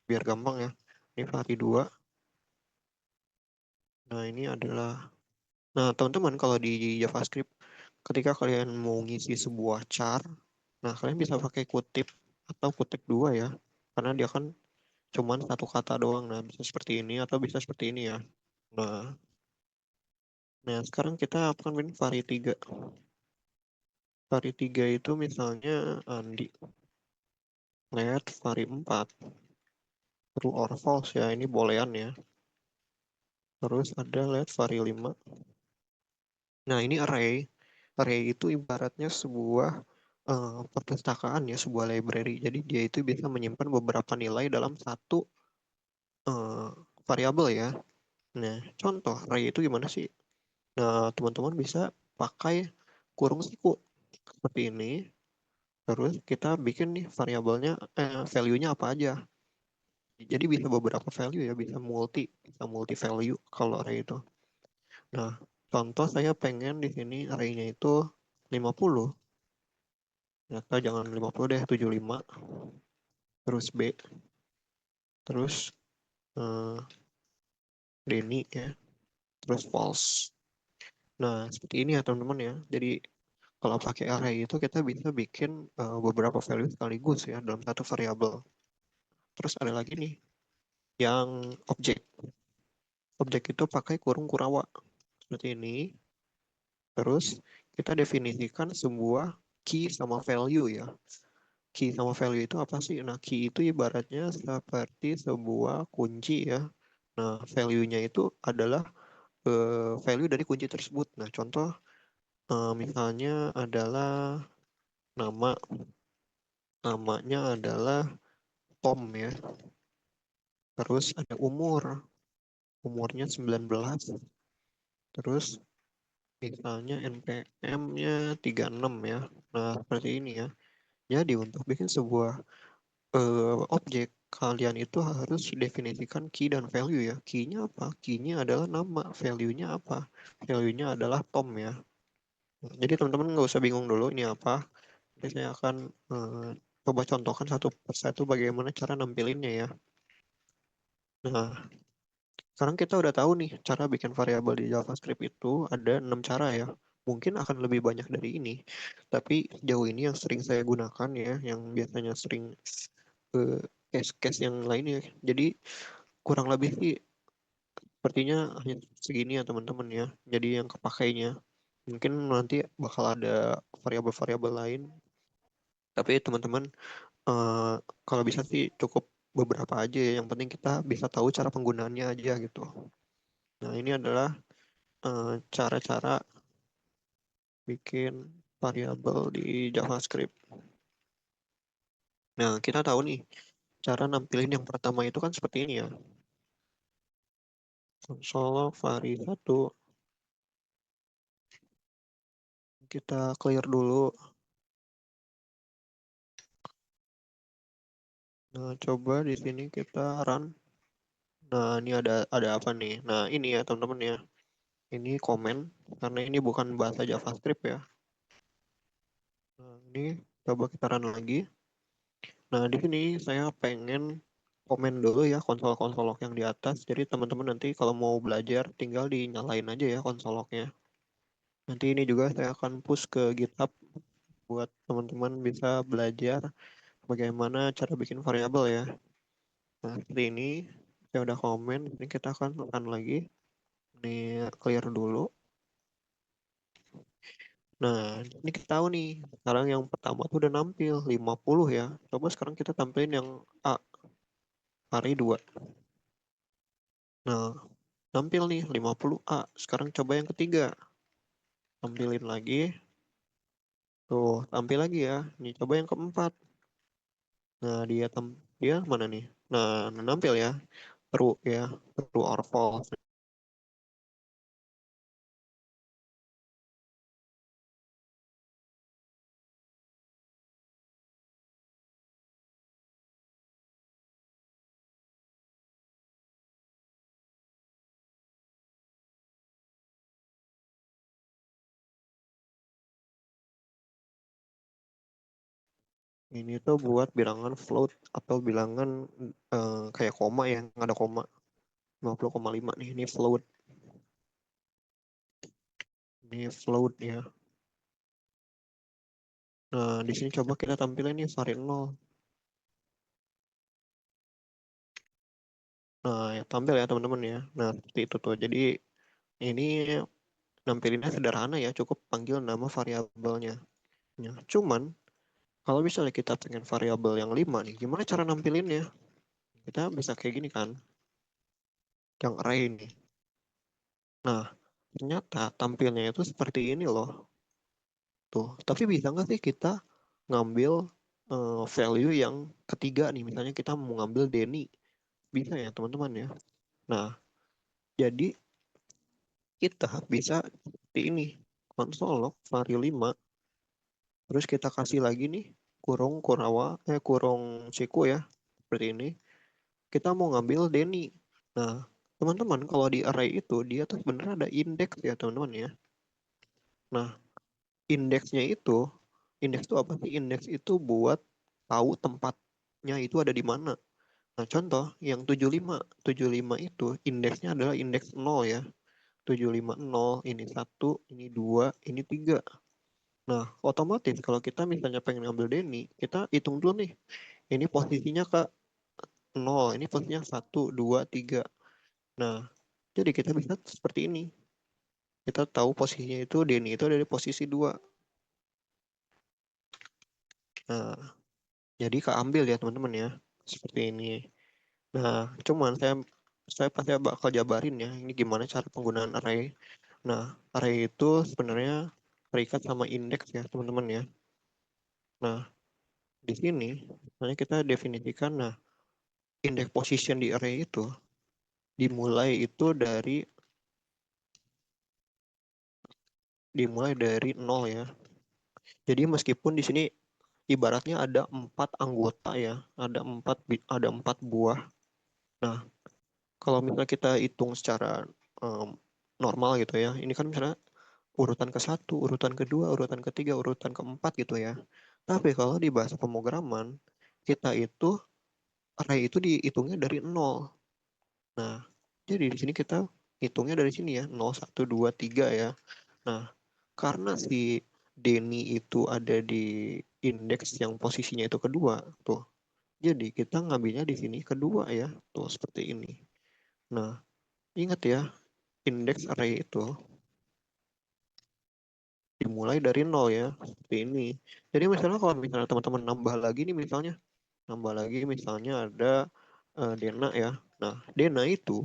biar gampang ya. Ini vari 2. Nah, ini adalah, nah teman-teman kalau di JavaScript ketika kalian mau ngisi sebuah char, nah kalian bisa pakai kutip atau kutip dua ya. Karena dia kan cuman satu kata doang. Nah, bisa seperti ini atau bisa seperti ini ya. Nah, nah sekarang kita akan main vari 3. Vari 3 itu misalnya Andi. Let vari 4. True or false ya, ini boolean ya. Terus ada let vari 5. Nah, ini array. Array itu ibaratnya sebuah perpustakaan ya, sebuah library. Jadi dia itu bisa menyimpan beberapa nilai dalam satu eh, variabel ya. Nah, contoh array itu gimana sih? Nah, teman-teman bisa pakai kurung siku seperti ini. Terus kita bikin nih variabelnya, value-nya apa aja. Jadi bisa beberapa value ya, bisa multi value kalau array itu. Nah, contoh saya pengen di sini array-nya itu 50. Ternyata jangan 50 deh, 75. Terus B, terus eh, Denny ya, terus false. Nah, seperti ini ya teman-teman ya. Jadi kalau pakai array itu kita bisa bikin beberapa value sekaligus ya dalam satu variabel. Terus ada lagi nih yang objek. Objek itu pakai kurung kurawa seperti ini. Terus kita definisikan sebuah key sama value ya. Key sama value itu apa sih? Nah, key itu ibaratnya seperti sebuah kunci ya. Nah, value-nya itu adalah value dari kunci tersebut. Nah, contoh misalnya adalah nama, namanya adalah Tom ya. Terus ada umurnya 19. Terus misalnya NPM-nya 36 ya. Nah, seperti ini ya. Jadi untuk bikin sebuah objek, kalian itu harus definisikan key dan value ya. Key-nya apa? Key-nya adalah nama, value-nya apa? Value-nya adalah Tom ya. Jadi teman-teman nggak usah bingung dulu ini apa. Jadi saya akan coba contohkan satu persatu bagaimana cara nampilinnya ya. Nah, sekarang kita udah tahu nih cara bikin variabel di JavaScript itu ada 6 cara ya. Mungkin akan lebih banyak dari ini. Tapi jauh ini yang sering saya gunakan ya, yang biasanya sering ke case-case yang lainnya. Jadi kurang lebih sih sepertinya hanya segini ya teman-teman ya. Jadi yang kepakainya. Mungkin nanti bakal ada variabel-variabel lain. Tapi teman-teman eh, kalau bisa sih cukup beberapa aja ya. Yang penting kita bisa tahu cara penggunaannya aja gitu. Nah, ini adalah cara-cara bikin variabel di JavaScript. Nah, kita tahu nih, cara nampilin yang pertama itu kan seperti ini ya. Console vari 1, kita clear dulu. Nah, coba di sini kita run. Nah, ini ada apa nih? Nah, ini ya teman-teman ya. Ini komen, karena ini bukan bahasa JavaScript ya. Nah, ini coba kita run lagi. Nah, di sini saya pengen komen dulu ya konsol-konsol log yang di atas. Jadi teman-teman nanti kalau mau belajar tinggal dinyalain aja ya konsol lognya. Nanti ini juga saya akan push ke GitHub buat teman-teman bisa belajar bagaimana cara bikin variabel ya. Nah, seperti ini saya udah komen. Ini kita akan run lagi. Ini clear dulu. Nah, ini kita tahu nih. Sekarang yang pertama tuh udah nampil 50 ya. Coba sekarang kita tampilin yang A, hari 2. Nah, tampil nih 50A. Sekarang coba yang ketiga. Tampilin lagi. Tuh, tampil lagi ya. Nih coba yang keempat. Nah, dia mana nih? Nah, nampil ya. True ya. True or false. Ini tuh buat bilangan float atau bilangan kayak koma yang ada koma. 50,5 nih. Ini float. Ini float ya. Nah, di sini coba kita tampilin nih vari 0. Nah, ya, tampil ya teman-teman ya. Nah, seperti itu tuh. Jadi ini nampilinnya sederhana ya, cukup panggil nama variabelnya. Ya, cuman kalau misalnya kita pengen variabel yang 5 nih, gimana cara nampilinnya? Kita bisa kayak gini kan, yang array ini. Nah, ternyata tampilnya itu seperti ini loh. Tuh, tapi bisa nggak sih kita ngambil value yang ketiga nih, misalnya kita mau ngambil Denny. Bisa ya teman-teman ya. Nah, jadi kita bisa seperti ini. Console log vari 5. Terus kita kasih lagi nih kurung kurawa kurung siku ya. Seperti ini. Kita mau ngambil Denny. Nah, teman-teman kalau di array itu dia tuh sebenarnya ada indeks ya teman-teman ya. Nah, indeksnya itu indeks itu apa sih? Indeks itu buat tahu tempatnya itu ada di mana. Nah, contoh yang 75. 75 itu indeksnya adalah indeks 0 ya. 750 ini 1, ini 2, ini 3. Nah, otomatis kalau kita misalnya pengen ngambil Denny, kita hitung dulu nih. Ini posisinya ke 0, ini posisinya 1, 2, 3. Nah, jadi kita bisa seperti ini. Kita tahu posisinya itu Denny itu ada di posisi 2. Nah, jadi keambil ya teman-teman ya, seperti ini. Nah, cuman saya pasti bakal jabarin ya, ini gimana cara penggunaan array. Nah, array itu sebenarnya terikat sama indeks ya teman-teman ya. Nah, di sini sebenarnya kita definisikan, nah indeks position di array itu dimulai dari 0 ya. Jadi meskipun di sini ibaratnya ada 4 anggota ya, ada empat buah. Nah, kalau misalnya kita hitung secara normal gitu ya, ini kan misalnya urutan ke-1, urutan kedua, urutan ketiga, urutan keempat gitu ya. Tapi kalau di bahasa pemrograman, kita itu array itu dihitungnya dari 0. Nah, jadi di sini kita hitungnya dari sini ya, 0, 1, 2, 3 ya. Nah, karena si Denny itu ada di indeks yang posisinya itu kedua, tuh. Jadi kita ngambilnya di sini kedua ya, tuh seperti ini. Nah, ingat ya, indeks array itu dimulai dari 0 ya, seperti ini. Jadi misalnya kalau misalnya teman-teman nambah lagi nih misalnya ada Dena ya. Nah, Dena itu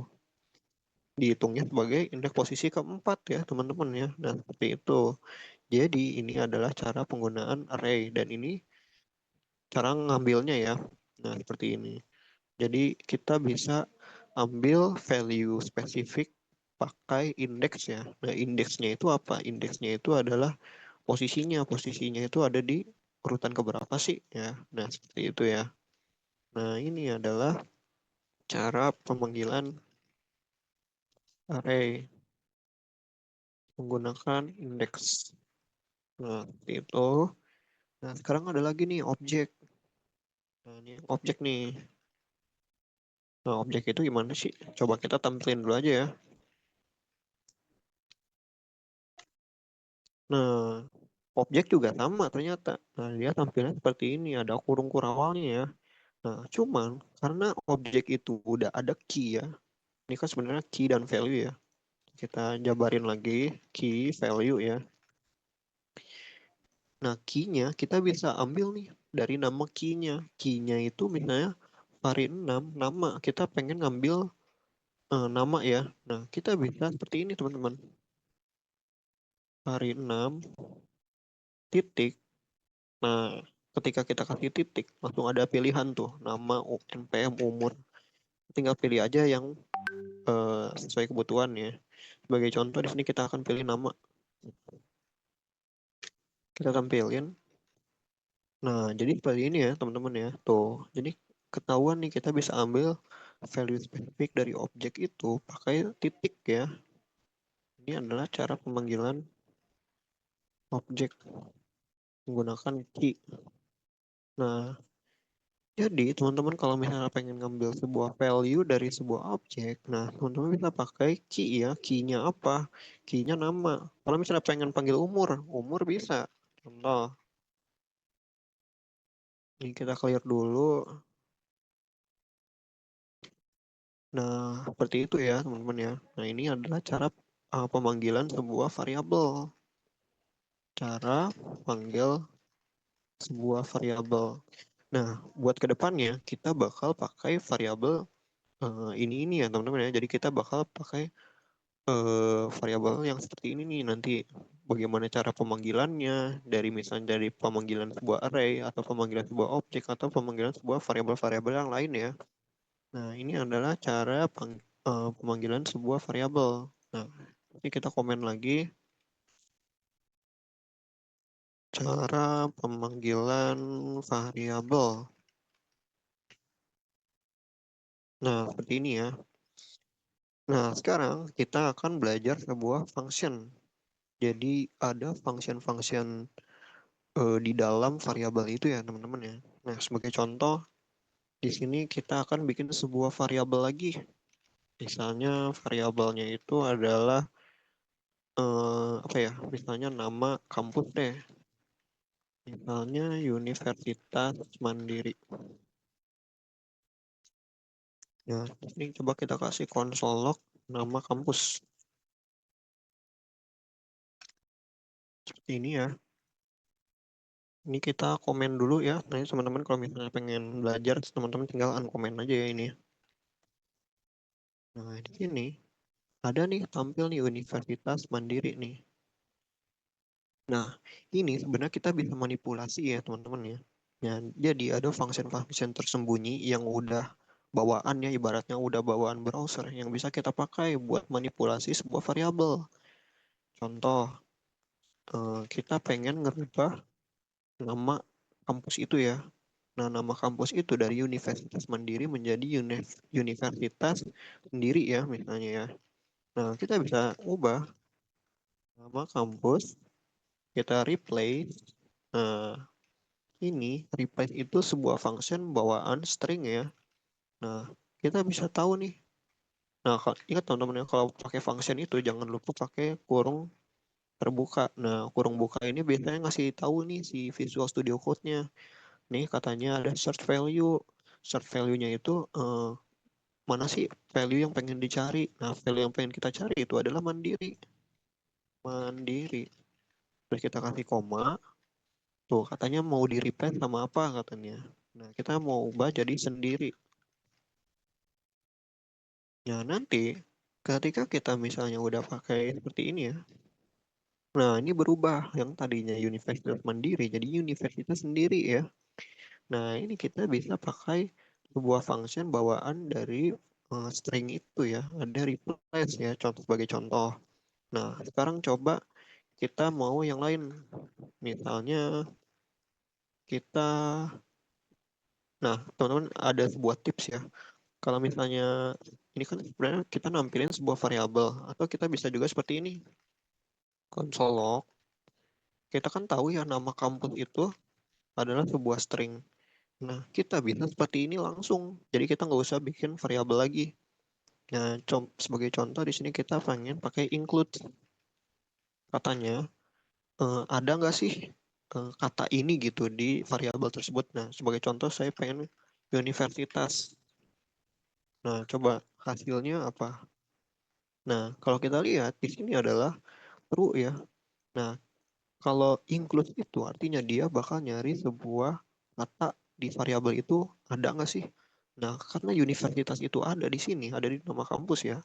dihitungnya sebagai indeks posisi keempat ya teman-teman ya. Nah, seperti itu. Jadi ini adalah cara penggunaan array dan ini cara ngambilnya ya. Nah, seperti ini. Jadi kita bisa ambil value spesifik pakai indeks ya. Nah, indeksnya itu apa? Indeksnya itu adalah posisinya. Posisinya itu ada di urutan keberapa sih ya. Nah, seperti itu ya. Nah, ini adalah cara pemanggilan array menggunakan indeks. Nah, seperti itu. Nah, sekarang ada lagi nih objek. Nah, ini objek nih. Nah, objek itu gimana sih? Coba kita tampilin dulu aja ya. Nah, objek juga sama ternyata. Nah, dia tampilnya seperti ini, ada kurung kurawalnya ya. Nah, cuman karena objek itu udah ada key ya. Ini kan sebenarnya key dan value ya. Kita jabarin lagi key, value ya. Nah, key-nya kita bisa ambil nih dari nama key-nya. Key-nya itu misalnya vari 6 nama. Kita pengen ngambil nama ya. Nah, kita bisa seperti ini teman-teman. Vari 6 titik. Nah, ketika kita kasih titik, langsung ada pilihan tuh, nama, NPM, umur. Tinggal pilih aja yang sesuai kebutuhan ya. Sebagai contoh, di sini kita akan pilih nama. Kita tampilin. Nah, jadi seperti ini ya, teman-teman ya. Tuh, jadi ketahuan nih kita bisa ambil value spesifik dari objek itu pakai titik ya. Ini adalah cara pemanggilan objek menggunakan key. Nah, jadi teman-teman kalau misalnya pengen ngambil sebuah value dari sebuah objek, nah teman-teman bisa pakai key ya. Key-nya apa? Key-nya nama. Kalau misalnya pengen panggil umur, umur bisa. Contoh, ini kita clear dulu. Nah, seperti itu ya teman-teman ya. Nah, ini adalah cara pemanggilan sebuah variabel. Cara panggil sebuah variabel. Nah, buat kedepannya kita bakal pakai variabel ini ya teman-teman ya. Jadi kita bakal pakai variabel yang seperti ini nih nanti bagaimana cara pemanggilannya dari misalnya dari pemanggilan sebuah array atau pemanggilan sebuah objek atau pemanggilan sebuah variabel-variabel yang lain ya. Nah, ini adalah cara pemanggilan sebuah variabel. Nah, ini kita komen lagi cara pemanggilan variabel. Nah, seperti ini ya. Nah, sekarang kita akan belajar sebuah function. Jadi ada function-function di dalam variabel itu ya teman-teman ya. Nah, sebagai contoh, di sini kita akan bikin sebuah variabel lagi. Misalnya variabelnya itu adalah apa ya? Misalnya nama kampus deh. Misalnya Universitas Mandiri. Nah, ini coba kita kasih console log nama kampus. Seperti ini ya. Ini kita komen dulu ya. Nanti teman-teman kalau misalnya pengen belajar, teman-teman tinggal unkomen aja ya ini. Nah, di sini ada nih tampil nih Universitas Mandiri nih. Nah, ini sebenarnya kita bisa manipulasi ya teman-teman ya. Ya, jadi ada function-function tersembunyi yang udah bawaan ya, ibaratnya udah bawaan browser yang bisa kita pakai buat manipulasi sebuah variabel. Contoh, kita pengen ngerubah nama kampus itu ya. Nah, nama kampus itu dari Universitas Mandiri menjadi Universitas sendiri ya, misalnya ya. Nah, kita bisa ubah nama kampus, kita replace. Nah, ini replace itu sebuah function bawaan string ya. Nah, kita bisa tahu nih. Nah, ingat teman-teman ya, kalau pakai function itu jangan lupa pakai kurung terbuka. Nah, kurung buka ini biasanya ngasih tahu nih si Visual Studio Code-nya. Nih katanya ada search value. Search value-nya itu mana sih value yang pengen dicari. Nah, value yang pengen kita cari itu adalah mandiri. Mandiri. Terus kita kasih koma. Tuh, katanya mau di replace sama apa katanya. Nah, kita mau ubah jadi sendiri. Nah, nanti ketika kita misalnya udah pakai seperti ini ya. Nah, ini berubah yang tadinya universitas mandiri jadi universitas sendiri ya. Nah, ini kita bisa pakai sebuah function bawaan dari string itu ya. Ada replace ya, contoh sebagai contoh. Nah, sekarang coba kita mau yang lain. Misalnya kita, nah teman-teman ada sebuah tips ya. Kalau misalnya ini kan sebenarnya kita nampilin sebuah variabel atau kita bisa juga seperti ini. Console log, kita kan tahu ya nama kampus itu adalah sebuah string. Nah, kita bisa seperti ini langsung. Jadi kita nggak usah bikin variabel lagi. Nah, sebagai contoh di sini kita pengen pakai include. Katanya, ada nggak sih kata ini gitu di variabel tersebut. Nah, sebagai contoh saya pengen universitas. Nah, coba hasilnya apa? Nah, kalau kita lihat di sini adalah true ya. Nah, kalau include itu artinya dia bakal nyari sebuah kata di variabel itu ada nggak sih? Nah, karena universitas itu ada di sini, ada di nama kampus ya.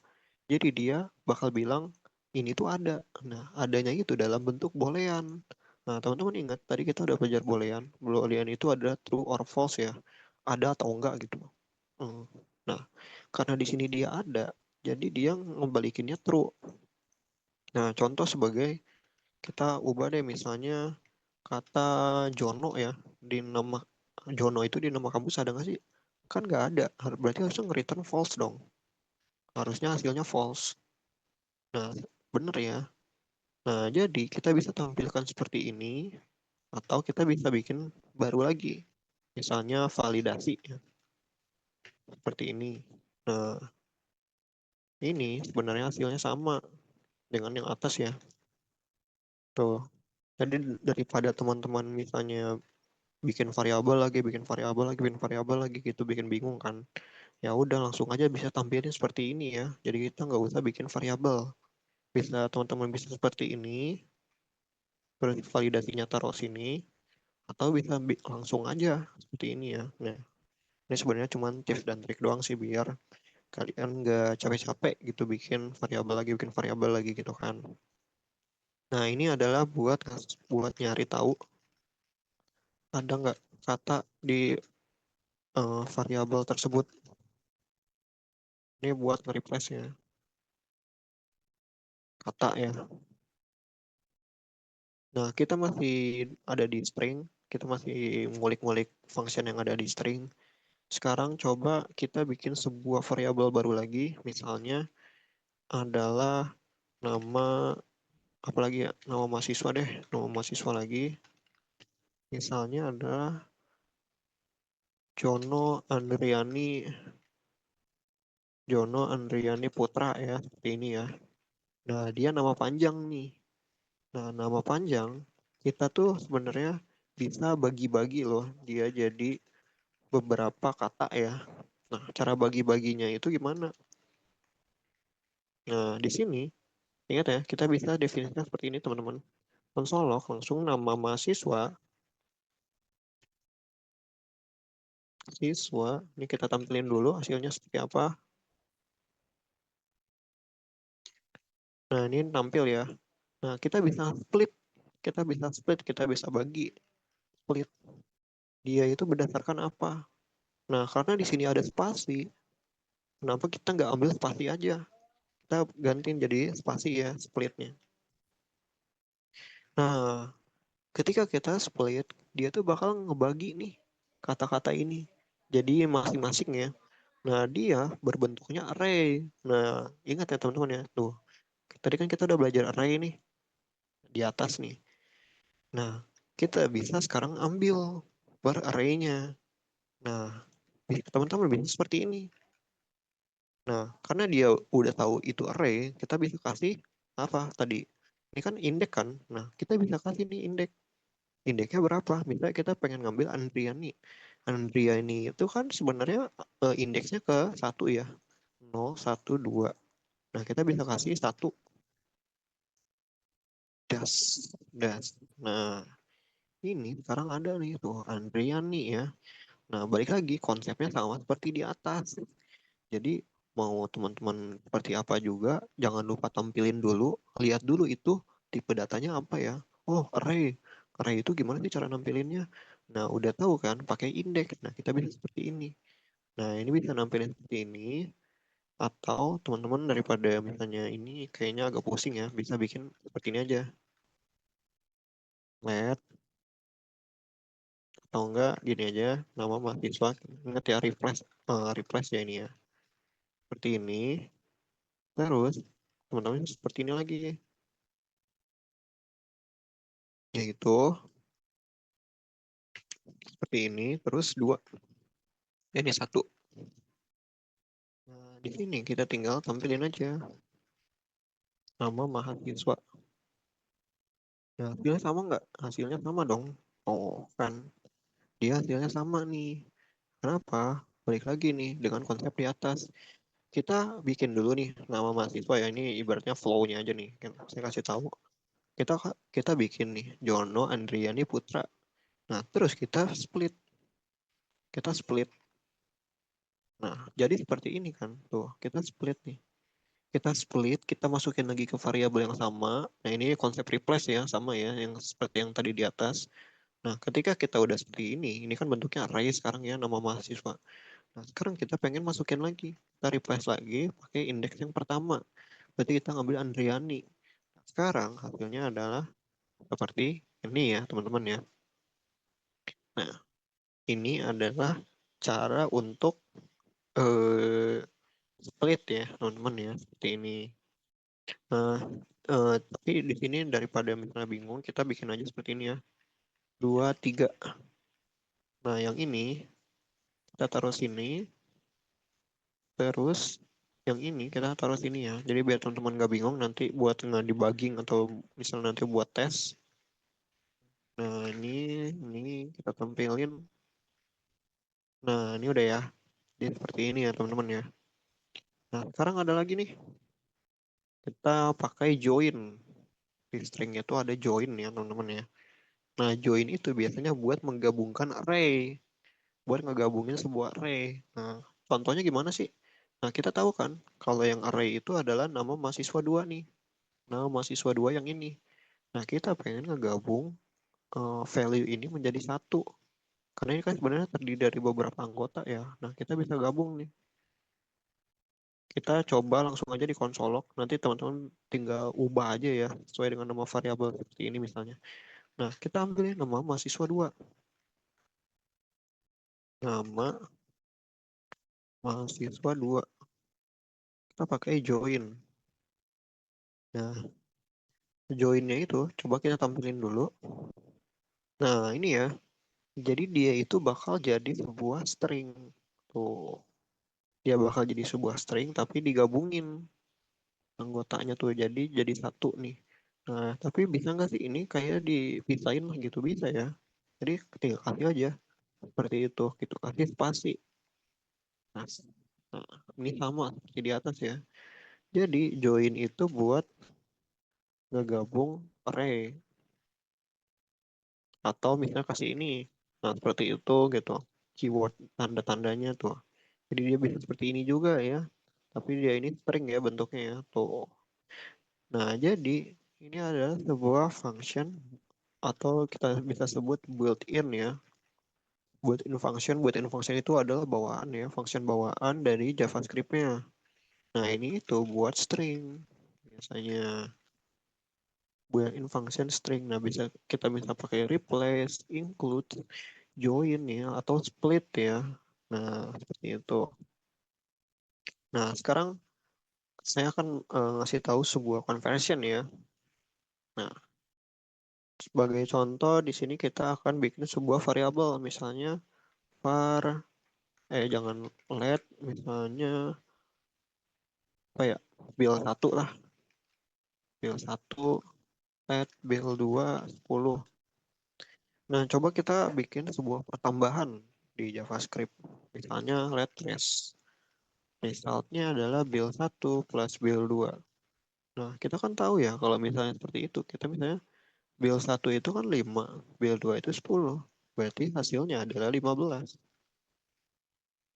Jadi dia bakal bilang ini tuh ada. Nah, adanya itu dalam bentuk boolean. Nah, teman-teman ingat tadi kita udah belajar boolean. Boolean itu ada true or false ya. Ada atau enggak gitu. Hmm. Nah, karena di sini dia ada, jadi dia ngebalikinnya true. Nah, contoh sebagai kita ubah deh misalnya kata Jono ya di nama Jono itu di nama kampus ada nggak sih? Kan nggak ada. Berarti harusnya nge-return false dong. Harusnya hasilnya false. Nah, bener ya. Nah, jadi kita bisa tampilkan seperti ini atau kita bisa bikin baru lagi. Misalnya validasi ya, seperti ini. Nah, ini sebenarnya hasilnya sama dengan yang atas ya. Tuh. Jadi daripada teman-teman misalnya bikin variabel lagi, bikin variabel lagi, bikin variabel lagi gitu, bikin bingung kan. Ya udah langsung aja bisa tampilin seperti ini ya. Jadi kita nggak usah bikin variabel. Bisa teman-teman bisa seperti ini, terus validasinya taruh sini, atau bisa langsung aja seperti ini ya. Nah, ini sebenarnya cuma tips dan trik doang sih biar kalian nggak capek-capek gitu bikin variabel lagi gitu kan. Nah, ini adalah buat nyari tahu ada nggak kata di variabel tersebut. Ini buat nge-replace ya kata ya. Nah, kita masih ada di string, kita masih ngulik-ngulik function yang ada di string. Sekarang coba kita bikin sebuah variabel baru lagi, misalnya adalah nama apalagi ya, nama mahasiswa deh, nama mahasiswa lagi. Misalnya adalah Jono Andriani, Jono Andriani Putra ya, seperti ini ya. Nah, dia nama panjang nih. Nah, nama panjang kita tuh sebenarnya bisa bagi-bagi loh dia jadi beberapa kata ya. Nah, cara bagi-baginya itu gimana? Nah, di sini ingat ya, kita bisa definisikan seperti ini teman-teman. Mensolok langsung nama mahasiswa siswa. Ini kita tampilin dulu hasilnya seperti apa. Nah, ini tampil ya. Nah, kita bisa split. Kita bisa bagi. Split. Dia itu berdasarkan apa? Nah, karena di sini ada spasi, kenapa kita nggak ambil spasi aja? Kita gantiin jadi spasi ya, splitnya. Nah, ketika kita split, dia tuh bakal ngebagi nih kata-kata ini. Jadi masing-masing ya. Nah, dia berbentuknya array. Nah, ingat ya teman-teman ya. Tuh, tadi kan kita udah belajar array nih di atas nih. Nah, kita bisa sekarang ambil per array-nya. Nah, teman-teman bisa seperti ini. Nah, karena dia udah tahu itu array, kita bisa kasih apa tadi? Ini kan indeks kan? Nah, kita bisa kasih nih indeks. Indeksnya berapa? Misalnya kita pengen ngambil Andriani. Andriani itu kan sebenarnya indeksnya ke satu ya. 0, 1, 2. Nah, kita bisa kasih satu das. Das. Nah, ini sekarang ada nih tuh Andriani ya. Nah, balik lagi konsepnya sama seperti di atas. Jadi mau teman-teman seperti apa juga, jangan lupa tampilin dulu, lihat dulu itu tipe datanya apa ya. Oh, array. Array itu gimana sih cara nampilinnya? Nah, udah tahu kan, pakai indeks. Nah, kita bisa seperti ini. Nah, ini bisa nampilin seperti ini. Atau teman-teman daripada misalnya ini kayaknya agak pusing ya, bisa bikin seperti ini aja. Let, atau enggak gini aja, nama mahasiswa. Ingat ya, refresh ya ini ya. Seperti ini. Terus, teman-teman seperti ini lagi. Yaitu seperti ini, terus dua, ini satu. Nah, di sini kita tinggal tampilin aja nama mahasiswa. Nah, hasilnya sama nggak? Hasilnya sama dong. Oh, kan. Dia hasilnya sama nih. Kenapa? Balik lagi nih dengan konsep di atas. Kita bikin dulu nih nama mahasiswa ya. Ini ibaratnya flow-nya aja nih. Saya kasih tahu. Kita kita bikin nih Jono Andriani Putra. Nah, terus kita split. Kita split. Nah, jadi seperti ini kan. Tuh, kita split nih. Kita split, kita masukin lagi ke variabel yang sama. Nah, ini konsep replace ya, sama ya, yang seperti yang tadi di atas. Nah, ketika kita udah seperti ini kan bentuknya array sekarang ya, nama mahasiswa. Nah, sekarang kita pengen masukin lagi. Kita replace lagi pakai indeks yang pertama. Berarti kita ngambil Andriani. Nah, sekarang hasilnya adalah seperti ini ya, teman-teman ya. Nah, ini adalah cara untuk eh, split ya, teman-teman ya, seperti ini. Nah, tapi di sini daripada misalnya bingung, kita bikin aja seperti ini ya. Dua, tiga. Nah, yang ini kita taruh sini, terus yang ini kita taruh sini ya. Jadi biar teman-teman nggak bingung nanti buat nge-debugging atau misalnya nanti buat tes. Nah, ini kita tampilin. Nah, ini udah ya. Jadi seperti ini ya, teman-teman ya. Nah, sekarang ada lagi nih. Kita pakai join. Di string itu ada join ya, teman-teman ya. Nah, join itu biasanya buat menggabungkan array. Buat ngegabungin sebuah array. Nah, contohnya gimana sih? Nah, kita tahu kan kalau yang array itu adalah nama mahasiswa dua nih. Nama mahasiswa dua yang ini. Nah, kita pengen ngegabung value ini menjadi satu. Karena ini kan sebenarnya terdiri dari beberapa anggota ya. Nah, kita bisa gabung nih. Kita coba langsung aja di konsolog. Nanti teman-teman tinggal ubah aja ya. Sesuai dengan nama variabel seperti ini misalnya. Nah, kita ambil nama mahasiswa dua. Nama mahasiswa dua. Kita pakai join. Nah, joinnya itu coba kita tampilin dulu. Nah, ini ya. Jadi dia itu bakal jadi sebuah string. Tuh, dia bakal jadi sebuah string tapi digabungin anggotanya tuh jadi satu nih. Nah, tapi bisa nggak sih ini kayak dipisahin lah gitu bisa ya. Jadi tinggal kasih aja seperti itu, gitu kasih spasi. Nah, nah, ini sama seperti di atas ya. Jadi join itu buat ngegabung array atau misalnya kasih ini. Nah, seperti itu gitu. keyword tanda-tandanya tuh. Jadi dia bisa seperti ini juga ya. Tapi dia ini string ya bentuknya ya. Tuh. Nah, jadi ini adalah sebuah function atau kita bisa sebut built-in ya. Built-in function itu adalah bawaan ya, function bawaan dari JavaScript-nya. Nah, ini itu buat string. Biasanya built-in function string. Nah, kita bisa pakai replace, include, join ya, atau split ya. Nah, seperti itu. Nah, sekarang saya akan ngasih tahu sebuah conversion ya. Nah, sebagai contoh di sini kita akan bikin sebuah variabel, misalnya var jangan let, misalnya apa ya, build 1 lah, build 1 let build 2 10. Nah, coba kita bikin sebuah pertambahan di JavaScript, misalnya let res. Resultnya adalah build 1 plus build 2. Nah, kita kan tahu ya kalau misalnya seperti itu, kita misalnya build 1 itu kan 5, build 2 itu 10. Berarti hasilnya adalah 15.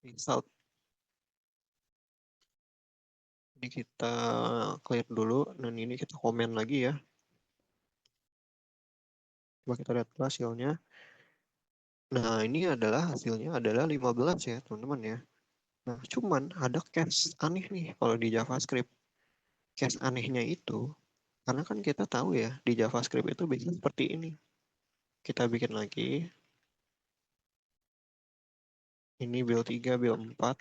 Result. Ini kita clear dulu, dan ini kita komen lagi ya. Coba kita lihat hasilnya. Nah, ini adalah hasilnya adalah 15 ya, teman-teman ya. Nah, cuman ada case aneh nih kalau di JavaScript. Case anehnya itu, karena kan kita tahu ya, di JavaScript itu bisa seperti ini. Kita bikin lagi. Ini build 3, build 4.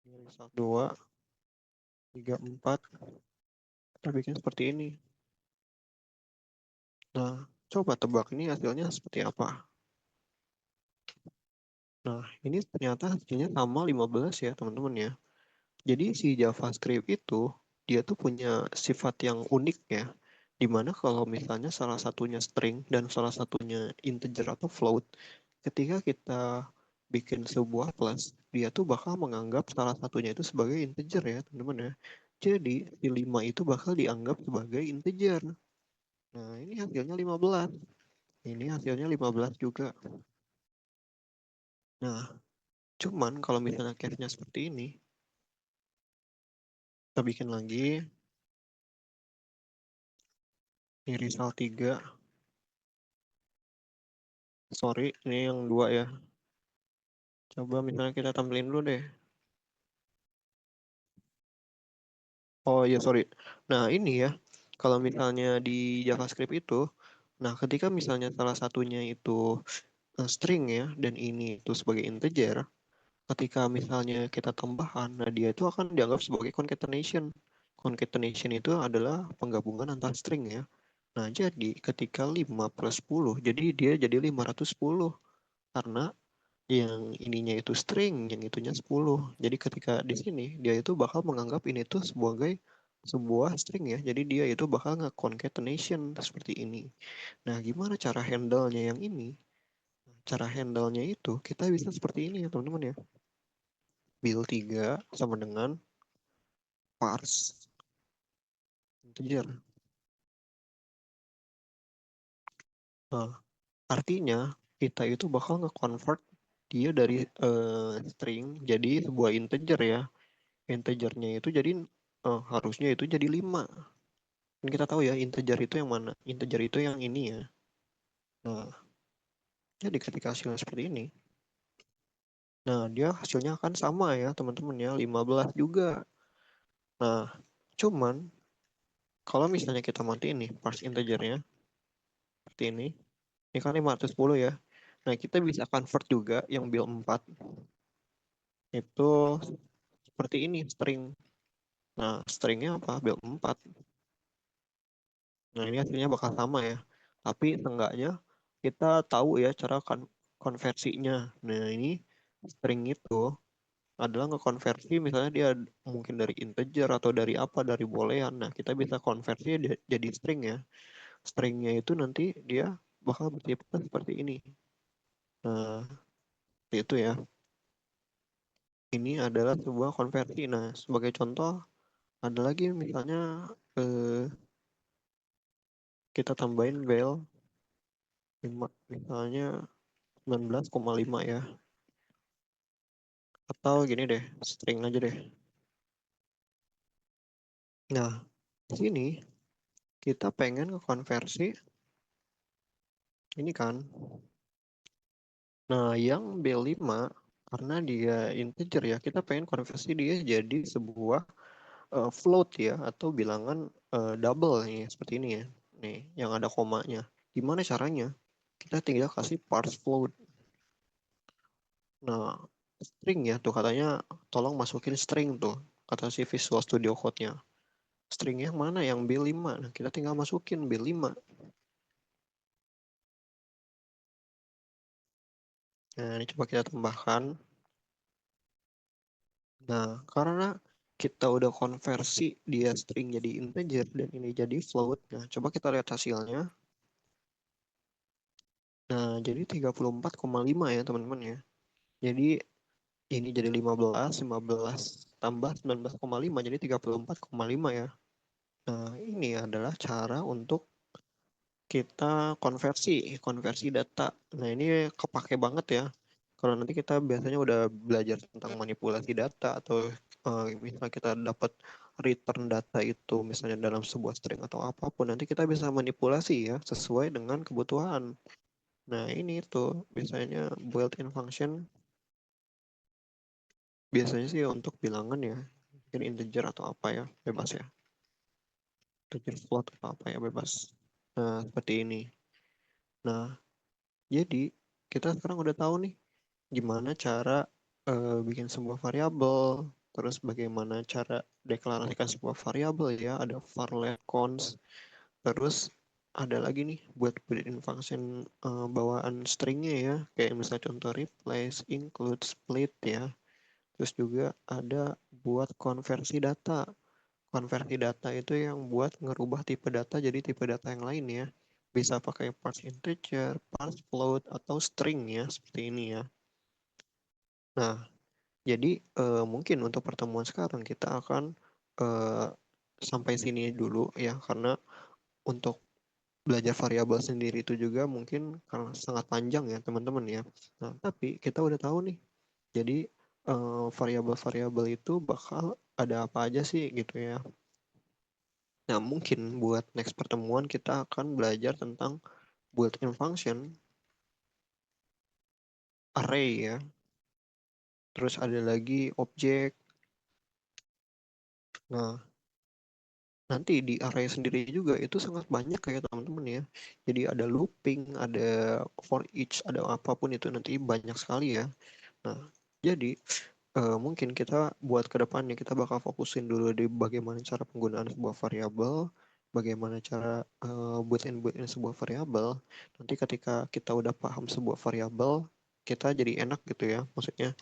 Ini result 2, 3, 4. Kita bikin seperti ini. Nah, coba tebak ini hasilnya seperti apa. Nah, ini ternyata hasilnya sama 15 ya, teman-teman ya. Jadi si JavaScript itu, dia tuh punya sifat yang unik ya. Dimana kalau misalnya salah satunya string dan salah satunya integer atau float, ketika kita bikin sebuah plus, dia tuh bakal menganggap salah satunya itu sebagai integer ya, teman-teman ya. Jadi, si 5 itu bakal dianggap sebagai integer. Nah, ini hasilnya 15. Ini hasilnya 15 juga. Nah, cuman kalau misalnya case-nya seperti ini, kita bikin lagi. Ini result 3. Sorry, ini yang 2 ya. Coba misalnya kita tampilin dulu deh. Oh iya, sorry. Nah, ini ya. Kalau misalnya di JavaScript itu, nah ketika misalnya salah satunya itu string ya, dan ini itu sebagai integer, ketika misalnya kita tambahan, nah dia itu akan dianggap sebagai concatenation. Concatenation itu adalah penggabungan antar string ya. Nah, jadi ketika 5 plus 10, jadi dia jadi 510. Karena yang ininya itu string, yang itunya 10. Jadi ketika di sini, dia itu bakal menganggap ini tuh sebagai sebuah string ya. Jadi dia itu bakal nge-concatenation seperti ini. Nah, gimana cara handle-nya yang ini? Cara handle-nya itu kita bisa seperti ini ya, teman-teman ya. Build 3 sama dengan parse integer. Nah, artinya kita itu bakal nge-convert dia dari string jadi sebuah integer ya. Integernya itu jadi harusnya itu jadi 5. Dan kita tahu ya integer itu yang mana. Integer itu yang ini ya. Nah, jadi ketika hasilnya seperti ini, nah dia hasilnya akan sama ya teman-teman ya, 15 juga. Nah, cuman kalau misalnya kita matiin nih parse integernya seperti ini kan 510 ya. Nah, kita bisa convert juga yang build 4 itu seperti ini string. Nah, stringnya apa? Build 4. Nah, ini hasilnya bakal sama ya. Tapi seenggaknya kita tahu ya cara konversinya. Nah, ini string itu adalah ngekonversi misalnya dia mungkin dari integer atau dari apa, dari boolean. Nah, kita bisa konversi jadi string ya. Stringnya itu nanti dia bakal bersifat seperti ini. Nah, itu ya. Ini adalah sebuah konversi. Nah, sebagai contoh, ada lagi misalnya kita tambahin val 5, misalnya 19,5 ya. Atau gini deh, string aja deh. Nah, di sini kita pengen ngekonversi ini kan. Nah, yang B5 karena dia integer ya, kita pengen konversi dia jadi sebuah float ya, atau bilangan double nih, seperti ini ya. Nih, yang ada komanya. Gimana caranya? Kita tinggal kasih parse float. Nah, string ya, tuh katanya tolong masukin string tuh, kata si Visual Studio Code-nya. String yang mana? Yang B5. Nah, kita tinggal masukin B5. Nah, ini coba kita tambahkan. Nah, karena kita udah konversi dia string jadi integer dan ini jadi float. Nah, coba kita lihat hasilnya. Nah, jadi 34,5 ya teman-teman ya. Jadi ini jadi 15, 15 tambah 19,5 jadi 34,5 ya. Nah, ini adalah cara untuk kita konversi data. Nah, ini kepake banget ya. Kalau nanti kita biasanya udah belajar tentang manipulasi data atau misalnya kita dapat return data itu misalnya dalam sebuah string atau apapun, nanti kita bisa manipulasi ya sesuai dengan kebutuhan. Nah, ini tuh biasanya built-in function biasanya sih untuk bilangan ya, mungkin integer atau apa ya, bebas ya. Integer float atau apa ya, bebas. Nah, seperti ini. Nah, jadi kita sekarang udah tahu nih gimana cara bikin sebuah variabel, terus bagaimana cara deklarasikan sebuah variabel ya, ada var let cons, terus ada lagi nih buat built-in function bawaan stringnya ya, kayak misalnya contoh replace, include, split ya. Terus juga ada buat konversi data. Konversi data itu yang buat ngerubah tipe data jadi tipe data yang lain ya. Bisa pakai parse integer, parse float, atau string ya, seperti ini ya. Nah, jadi mungkin untuk pertemuan sekarang kita akan eh, sampai sini dulu ya, karena untuk belajar variabel sendiri itu juga mungkin karena sangat panjang ya teman-teman ya. Nah, tapi kita udah tahu nih. Jadi variabel-variabel itu bakal ada apa aja sih gitu ya. Nah, mungkin buat next pertemuan kita akan belajar tentang built-in function, array ya. Terus ada lagi objek. Nah, nanti di array sendiri juga itu sangat banyak kayak teman-teman ya. Jadi ada looping, ada for each, ada apapun itu nanti banyak sekali ya. Nah, jadi mungkin kita buat ke depannya kita bakal fokusin dulu di bagaimana cara penggunaan sebuah variabel, bagaimana cara built-in sebuah variabel. Nanti ketika kita udah paham sebuah variabel, kita jadi enak gitu ya. Maksudnya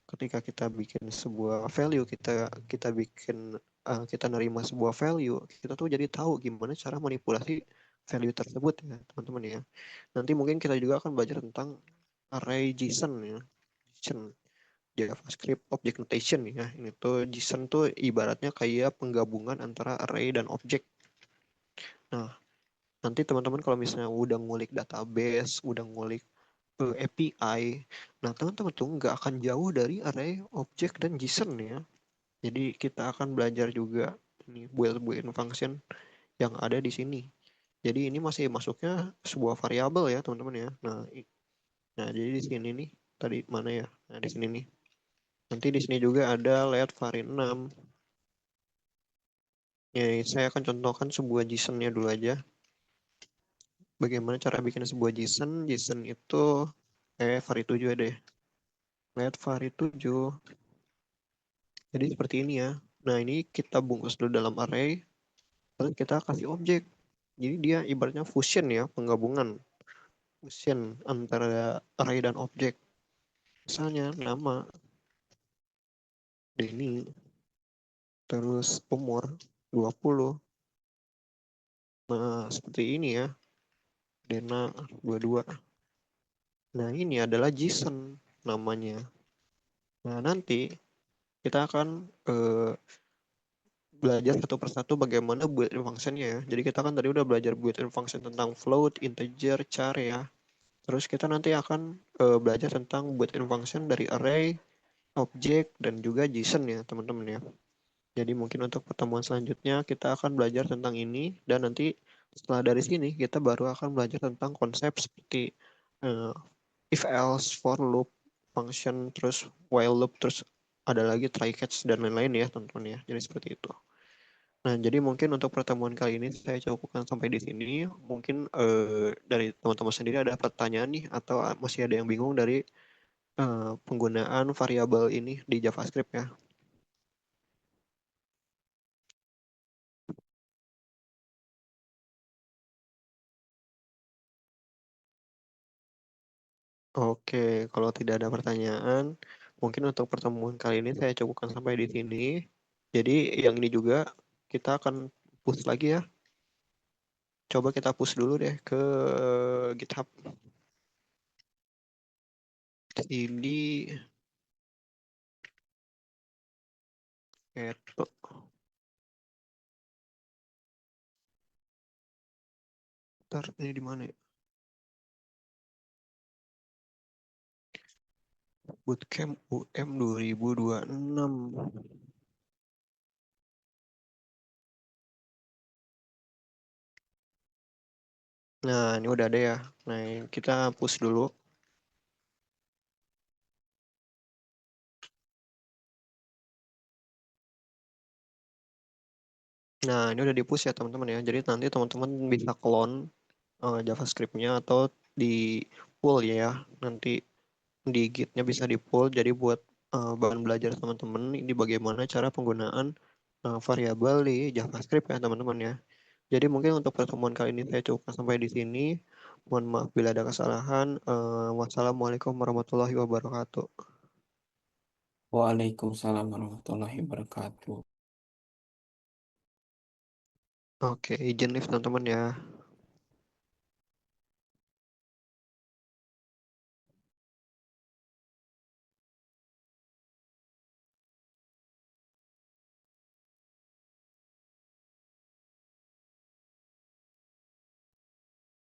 ketika kita bikin sebuah value, kita kita bikin kita nerima sebuah value, kita tuh jadi tahu gimana cara manipulasi value tersebut ya, teman-teman ya. Nanti mungkin kita juga akan belajar tentang array JSON ya. JSON, JavaScript Object Notation ya. Ini tuh JSON tuh ibaratnya kayak penggabungan antara array dan objek. Nah, nanti teman-teman kalau misalnya udah ngulik database, udah ngulik API, nah teman-teman tuh nggak akan jauh dari array, objek, dan JSON ya. Jadi kita akan belajar juga ini built-in function yang ada di sini. Jadi ini masih masuknya sebuah variabel ya teman-teman ya. Nah jadi di sini nih tadi mana ya? Nah di sini nih. Nanti di sini juga ada let var6. Ya, saya akan contohkan sebuah JSON-nya dulu aja. Bagaimana cara bikin sebuah JSON? JSON itu var7 deh. Let var7. Jadi seperti ini ya. Nah, ini kita bungkus dulu dalam array, terus kita kasih objek. Jadi dia ibaratnya fusion ya, penggabungan. Fusion antara array dan objek. Misalnya nama Denny, terus umur 20. Nah, seperti ini ya. Dena 22. Nah, ini adalah JSON namanya. Nah, nanti kita akan belajar satu persatu bagaimana built-in function-nya ya. Jadi kita kan tadi udah belajar built-in function tentang float, integer, char ya. Terus kita nanti akan belajar tentang built-in function dari array, objek, dan juga JSON ya teman-teman ya. Jadi mungkin untuk pertemuan selanjutnya kita akan belajar tentang ini dan nanti setelah dari sini kita baru akan belajar tentang konsep seperti eh, if else, for loop, function, terus while loop, terus ada lagi try catch dan lain-lain ya teman-teman ya. Jadi seperti itu. Nah, jadi mungkin untuk pertemuan kali ini saya cukupkan sampai di sini. Mungkin dari teman-teman sendiri ada pertanyaan nih atau masih ada yang bingung dari penggunaan variabel ini di JavaScript ya. Oke, kalau tidak ada pertanyaan, mungkin untuk pertemuan kali ini saya cukupkan sampai di sini. Jadi yang ini juga kita akan push lagi ya. Coba kita push dulu deh ke GitHub. Ini itu ntar ini di mana ya? Bootcamp UM 2026. Nah, ini udah ada ya. Nah, kita push dulu. Nah, ini udah di push ya teman-teman ya. Jadi nanti teman-teman bisa clone JavaScript-nya atau di pull ya. Nanti di Git-nya bisa di pull. Jadi buat bahan belajar teman-teman ini bagaimana cara penggunaan variabel di JavaScript ya teman-teman ya. Jadi mungkin untuk pertemuan kali ini saya cukupkan sampai di sini. Mohon maaf bila ada kesalahan. Wassalamualaikum warahmatullahi wabarakatuh. Waalaikumsalam warahmatullahi wabarakatuh. Oke, izin live teman-teman ya.